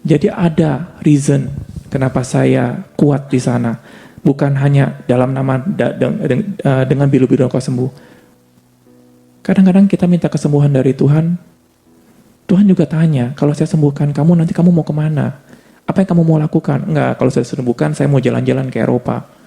Jadi ada reason kenapa saya kuat di sana. Bukan hanya dalam nama dengan bilu-bilu kau sembuh. Kadang-kadang kita minta kesembuhan dari Tuhan. Tuhan juga tanya, kalau saya sembuhkan kamu, nanti kamu mau kemana? Apa yang kamu mau lakukan? Enggak, kalau saya sembuhkan, saya mau jalan-jalan ke Eropa.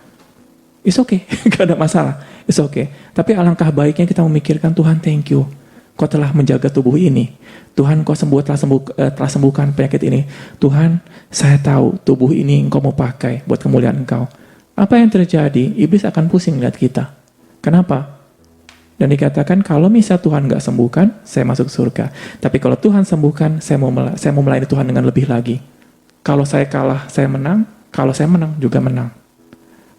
It's okay, gak ada masalah. It's okay. Tapi alangkah baiknya kita memikirkan, Tuhan thank you. Kau telah menjaga tubuh ini. Tuhan kau telah sembuhkan penyakit ini. Tuhan, saya tahu tubuh ini engkau mau pakai buat kemuliaan engkau. Apa yang terjadi? Iblis akan pusing lihat kita. Kenapa? Dan dikatakan kalau misal Tuhan gak sembuhkan, saya masuk surga. Tapi kalau Tuhan sembuhkan, saya mau melayani Tuhan dengan lebih lagi. Kalau saya kalah, saya menang. Kalau saya menang, juga menang.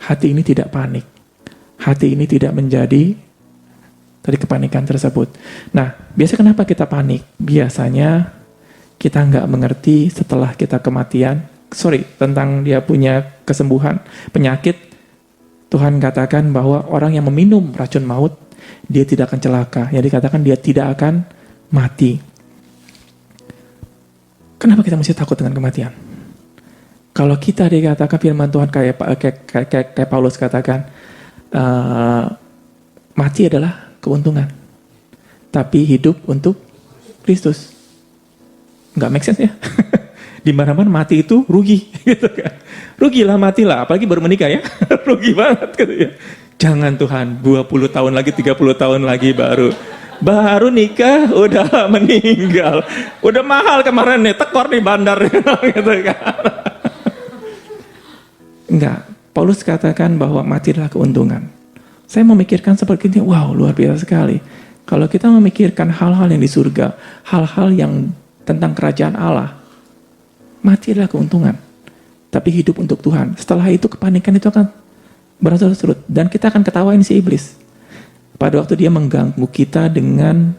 Hati ini tidak panik. Hati ini tidak menjadi tadi kepanikan tersebut. Nah, biasa kenapa kita panik? Biasanya kita nggak mengerti setelah kita tentang dia punya kesembuhan, penyakit. Tuhan katakan bahwa orang yang meminum racun maut, dia tidak akan celaka. Yang dikatakan dia tidak akan mati. Kenapa kita mesti takut dengan kematian? Kalau kita dikatakan firman Tuhan kayak Paulus katakan, mati adalah keuntungan, tapi hidup untuk Kristus. Nggak make sense ya? Di mana-mana mati itu rugi, gitu kan? Rugilah matilah, apalagi baru menikah ya, rugi banget gitu ya. Jangan Tuhan, 20 tahun lagi, 30 tahun lagi baru nikah udah meninggal, udah mahal kemarin nih, tekor nih bandar gitu kan. Enggak, Paulus katakan bahwa mati adalah keuntungan. Saya memikirkan seperti ini, wow luar biasa sekali. Kalau kita memikirkan hal-hal yang di surga, hal-hal yang tentang kerajaan Allah, mati adalah keuntungan. Tapi hidup untuk Tuhan. Setelah itu kepanikan itu akan berlalu-lalu dan kita akan ketawain si iblis. Pada waktu dia mengganggu kita dengan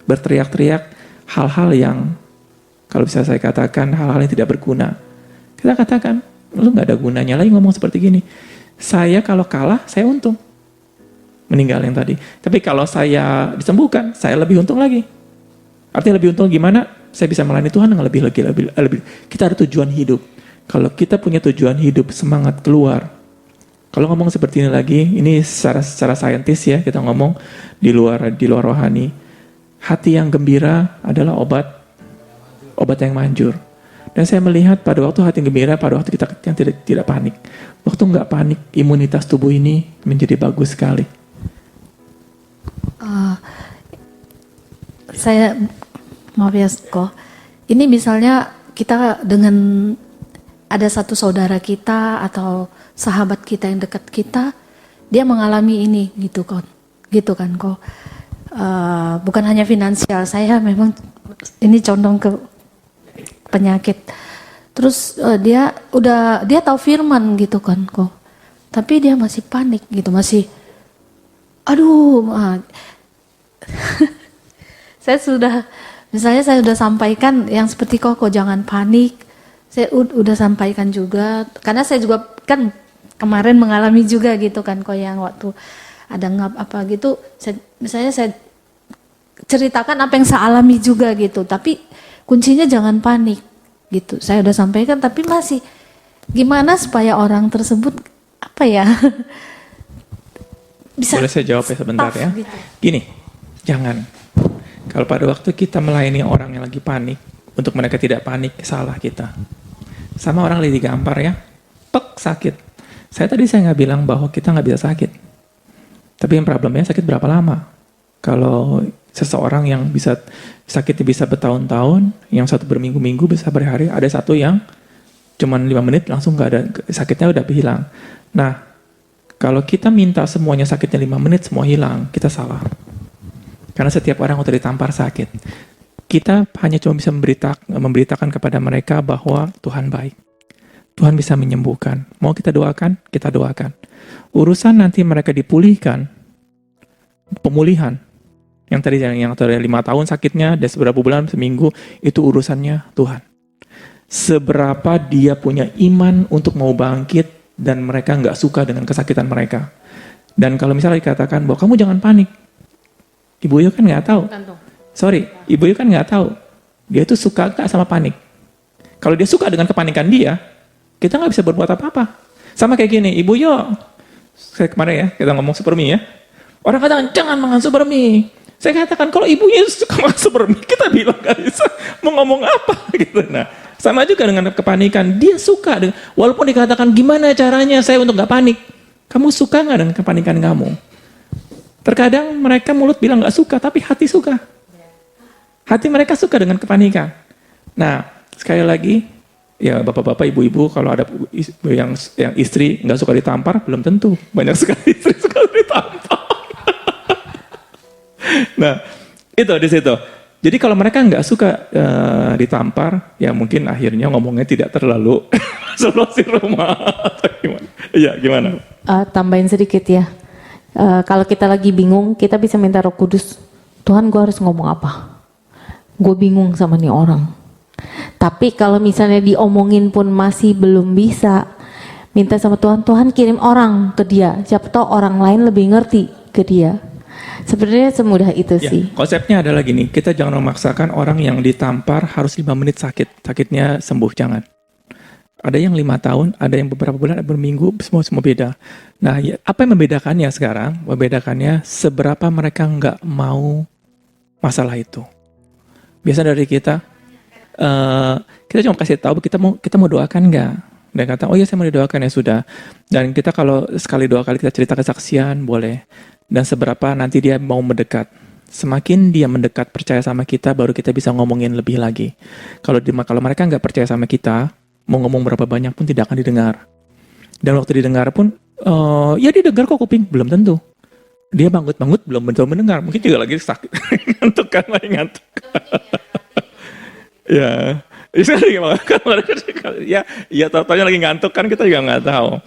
berteriak-teriak hal-hal yang, kalau bisa saya katakan, hal-hal yang tidak berguna. Kita katakan, lu gak ada gunanya lagi ngomong seperti gini. Saya kalau kalah, saya untung. Meninggal yang tadi. Tapi kalau saya disembuhkan, saya lebih untung lagi. Artinya lebih untung gimana? Saya bisa melayani Tuhan dengan lebih. Kita ada tujuan hidup. Kalau kita punya tujuan hidup, semangat keluar. Kalau ngomong seperti ini lagi, ini secara saintis ya, kita ngomong di luar rohani. Hati yang gembira adalah obat yang manjur. Dan saya melihat pada waktu hati gembira, pada waktu kita yang tidak panik. Waktu nggak panik, imunitas tubuh ini menjadi bagus sekali. Saya maaf ya kok. Ini misalnya kita dengan ada satu saudara kita atau sahabat kita yang dekat kita, dia mengalami ini gitu kan kok. Bukan hanya finansial, saya memang ini condong ke penyakit. Terus dia tahu firman gitu kan kok. Tapi dia masih panik gitu, masih saya sudah sampaikan yang seperti kok jangan panik. Saya udah sampaikan juga karena saya juga kan kemarin mengalami juga gitu kan kok, yang waktu ada ngap apa gitu, saya ceritakan apa yang saya alami juga gitu, tapi kuncinya jangan panik gitu. Saya udah sampaikan tapi masih gimana supaya orang tersebut apa ya bisa. Boleh saya jawab ya sebentar ya? Gitu. Gini, jangan. Kalau pada waktu kita melayani orang yang lagi panik, untuk mereka tidak panik, salah kita. Sama orang lagi digampar ya, sakit. Saya nggak bilang bahwa kita nggak bisa sakit. Tapi yang problemnya sakit berapa lama? Kalau seseorang yang bisa sakitnya bisa bertahun-tahun, yang satu berminggu-minggu, bisa berhari, ada satu yang cuman 5 menit langsung nggak ada, sakitnya udah hilang. Nah, kalau kita minta semuanya sakitnya 5 menit semua hilang, kita salah. Karena setiap orang udah ditampar sakit. Kita hanya cuma bisa memberitakan kepada mereka bahwa Tuhan baik. Tuhan bisa menyembuhkan. Mau kita doakan? Kita doakan. Urusan nanti mereka dipulihkan, pemulihan. Yang tadi 5 tahun sakitnya, dan seberapa bulan, seminggu, itu urusannya Tuhan. Seberapa dia punya iman untuk mau bangkit, dan mereka nggak suka dengan kesakitan mereka. Dan kalau misalnya dikatakan bahwa kamu jangan panik, Ibu Yu kan nggak tahu. Ibu Yu kan nggak tahu. Dia tuh suka nggak sama panik. Kalau dia suka dengan kepanikan dia, kita nggak bisa berbuat apa-apa. Sama kayak gini, Ibu Yu, saya kemarin ya, kita ngomong supermi ya. Orang katakan, jangan makan supermi. Saya katakan, kalau ibunya suka makan supermi, kita bilang nggak bisa. Mau ngomong apa? Gitu. Nah, sama juga dengan kepanikan. Dia suka, walaupun dikatakan, gimana caranya saya untuk nggak panik? Kamu suka nggak dengan kepanikan kamu? Terkadang mereka mulut bilang nggak suka, tapi hati suka. Hati mereka suka dengan kepanikan. Nah, sekali lagi, ya bapak-bapak, ibu-ibu, kalau ada yang istri nggak suka ditampar, belum tentu. Banyak sekali istri suka ditampar. Nah, itu di situ. Jadi kalau mereka nggak suka ditampar, ya mungkin akhirnya ngomongnya tidak terlalu solusi rumah. Iya, gimana? Tambahin sedikit ya. Kalau kita lagi bingung, kita bisa minta Roh Kudus. Tuhan, gue harus ngomong apa? Gue bingung sama nih orang. Tapi kalau misalnya diomongin pun masih belum bisa, minta sama Tuhan, Tuhan kirim orang ke dia. Siapa tahu orang lain lebih ngerti ke dia. Sebenarnya semudah itu sih. Konsepnya adalah gini, kita jangan memaksakan orang yang ditampar harus 5 menit sakitnya sembuh, jangan. Ada yang 5 tahun, ada yang beberapa bulan, ada berminggu, semua beda. Nah, apa yang membedakannya sekarang? Membedakannya seberapa mereka nggak mau masalah itu. Biasa dari kita cuma kasih tahu kita mau doakan nggak? Dan kata, oh iya saya mau didoakan, ya sudah. Dan kita kalau sekali 2 kali kita cerita kesaksian, boleh. Dan seberapa nanti dia mau mendekat. Semakin dia mendekat percaya sama kita, baru kita bisa ngomongin lebih lagi. Kalau mereka nggak percaya sama kita, mau ngomong berapa banyak pun tidak akan didengar. Dan waktu didengar pun, ya didengar kok kuping, belum tentu. Dia bangut-bangut belum tentu mendengar, mungkin juga lagi sakit, ngantuk kan, lagi ngantuk. Ya, ya totalnya lagi ngantuk kan, kita juga nggak tahu.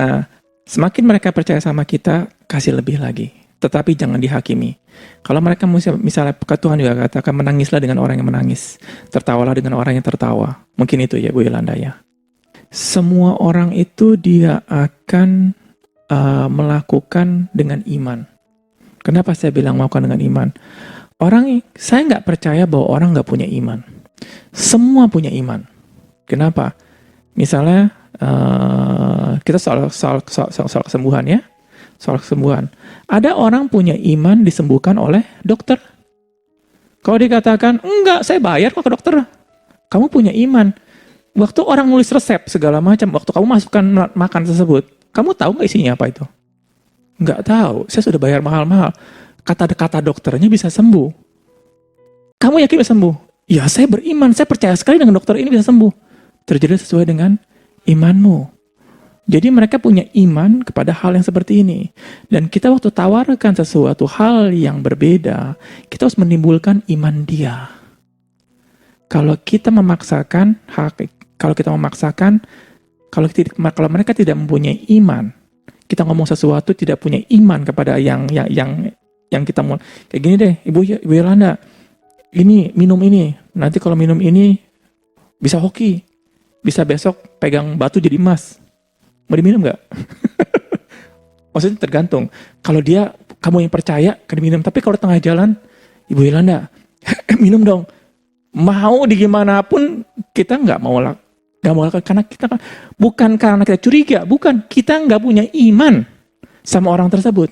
Nah, semakin mereka percaya sama kita, kasih lebih lagi. Tetapi jangan dihakimi. Kalau mereka misalnya Tuhan juga katakan, menangislah dengan orang yang menangis, tertawalah dengan orang yang tertawa. Mungkin itu ya Bu Yolanda ya. Semua orang itu dia akan melakukan dengan iman. Kenapa saya bilang melakukan dengan iman? Saya nggak percaya bahwa orang nggak punya iman. Semua punya iman. Kenapa? Misalnya kita soal kesembuhan ya. Soal kesembuhan. Ada orang punya iman disembuhkan oleh dokter. Kalau dikatakan, enggak, saya bayar kok ke dokter. Kamu punya iman. Waktu orang nulis resep segala macam, waktu kamu masukkan makan tersebut, kamu tahu nggak isinya apa itu? Nggak tahu. Saya sudah bayar mahal-mahal. Kata-kata dokternya bisa sembuh. Kamu yakin bisa sembuh? Ya, saya beriman. Saya percaya sekali dengan dokter ini bisa sembuh. Terjadi sesuai dengan imanmu. Jadi mereka punya iman kepada hal yang seperti ini. Dan kita waktu tawarkan sesuatu hal yang berbeda, kita harus menimbulkan iman dia. Kalau kita memaksakan, kalau mereka tidak mempunyai iman, kita ngomong sesuatu tidak punya iman kepada yang kita mau. Kayak gini deh, Ibu Yolanda, ini minum ini. Nanti kalau minum ini bisa hoki, bisa besok pegang batu jadi emas. Mau diminum nggak? Maksudnya tergantung. Kalau kamu yang percaya, kan diminum. Tapi kalau tengah jalan, Ibu Yolanda, minum dong. Mau di gimana pun kita nggak mau karena kita bukan karena kita curiga, bukan, kita nggak punya iman sama orang tersebut.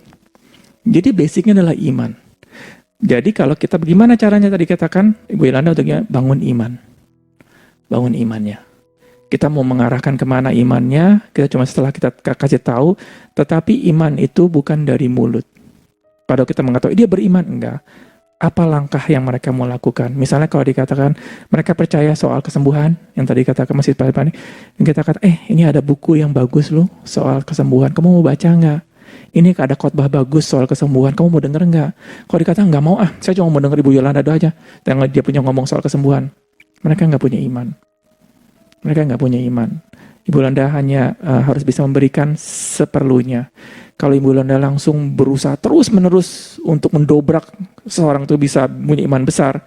Jadi basicnya adalah iman. Jadi kalau kita bagaimana caranya tadi katakan Ibu Yolanda untuk bangun imannya. Kita mau mengarahkan kemana imannya, kita cuma setelah kita kasih tahu, tetapi iman itu bukan dari mulut. Kalau kita mengatakan dia beriman, enggak. Apa langkah yang mereka mau lakukan? Misalnya kalau dikatakan mereka percaya soal kesembuhan, yang tadi katakan masih panik, yang kita kata, ini ada buku yang bagus loh soal kesembuhan, kamu mau baca enggak? Ini ada khotbah bagus soal kesembuhan, kamu mau denger enggak? Kalau dikatakan enggak mau, saya cuma mau denger Ibu Yolanda doa aja, dan dia punya ngomong soal kesembuhan. Mereka enggak punya iman. Ibu Yolanda hanya harus bisa memberikan seperlunya. Kalau Ibu Yolanda langsung berusaha terus-menerus untuk mendobrak seorang itu bisa punya iman besar,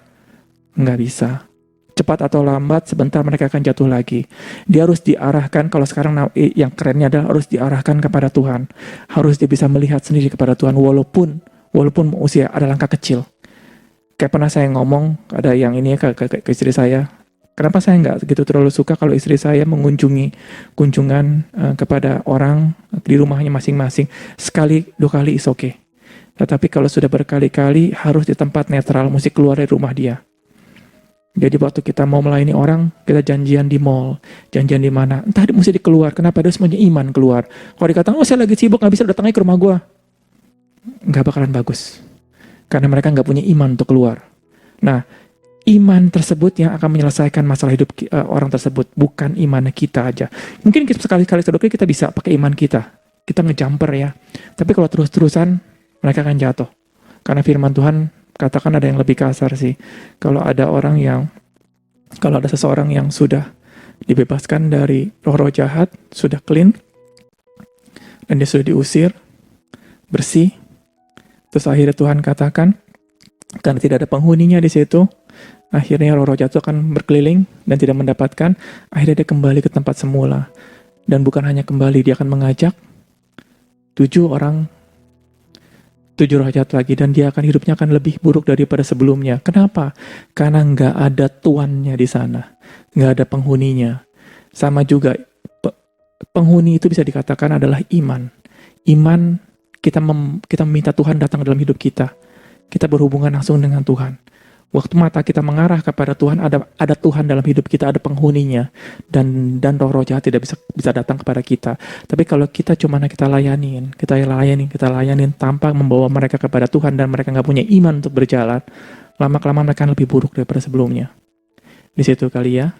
nggak bisa. Cepat atau lambat, sebentar mereka akan jatuh lagi. Dia harus diarahkan, kalau sekarang yang kerennya adalah harus diarahkan kepada Tuhan. Harus dia bisa melihat sendiri kepada Tuhan, walaupun usia ada langkah kecil. Kayak pernah saya ngomong, ada yang ini ke istri saya, kenapa saya nggak gitu terlalu suka kalau istri saya kunjungan kepada orang di rumahnya masing-masing. Sekali, 2 kali is okay. Tetapi kalau sudah berkali-kali harus di tempat netral, mesti keluar dari rumah dia. Jadi waktu kita mau melayani orang, kita janjian di mall, janjian di mana. Entah mesti dikeluar, kenapa dia semuanya iman keluar. Kalau dikatakan, saya lagi sibuk, nggak bisa datangnya ke rumah gue. Nggak bakalan bagus. Karena mereka nggak punya iman untuk keluar. Nah, iman tersebut yang akan menyelesaikan masalah hidup orang tersebut, bukan iman kita aja. Mungkin sekali-kali kita bisa pakai iman kita ngejumper ya. Tapi kalau terus-terusan, mereka akan jatuh. Karena firman Tuhan katakan ada yang lebih kasar sih. Kalau ada seseorang yang sudah dibebaskan dari roh-roh jahat, sudah clean, dan dia sudah diusir, bersih, terus akhirnya Tuhan katakan, karena tidak ada penghuninya di situ, akhirnya roh-roh jahat akan berkeliling dan tidak mendapatkan, akhirnya dia kembali ke tempat semula. Dan bukan hanya kembali, dia akan mengajak 7 roh jahat lagi, dan hidupnya akan lebih buruk daripada sebelumnya. Kenapa? Karena nggak ada tuannya di sana, nggak ada penghuninya. Sama juga, penghuni itu bisa dikatakan adalah iman. Iman, kita meminta Tuhan datang dalam hidup kita. Kita berhubungan langsung dengan Tuhan. Waktu mata kita mengarah kepada Tuhan, ada Tuhan dalam hidup kita, ada penghuninya, dan roh-roh jahat tidak bisa datang kepada kita. Tapi kalau kita cuma kita layanin tanpa membawa mereka kepada Tuhan, dan mereka nggak punya iman untuk berjalan, lama-kelamaan mereka lebih buruk daripada sebelumnya. Di situ kali ya.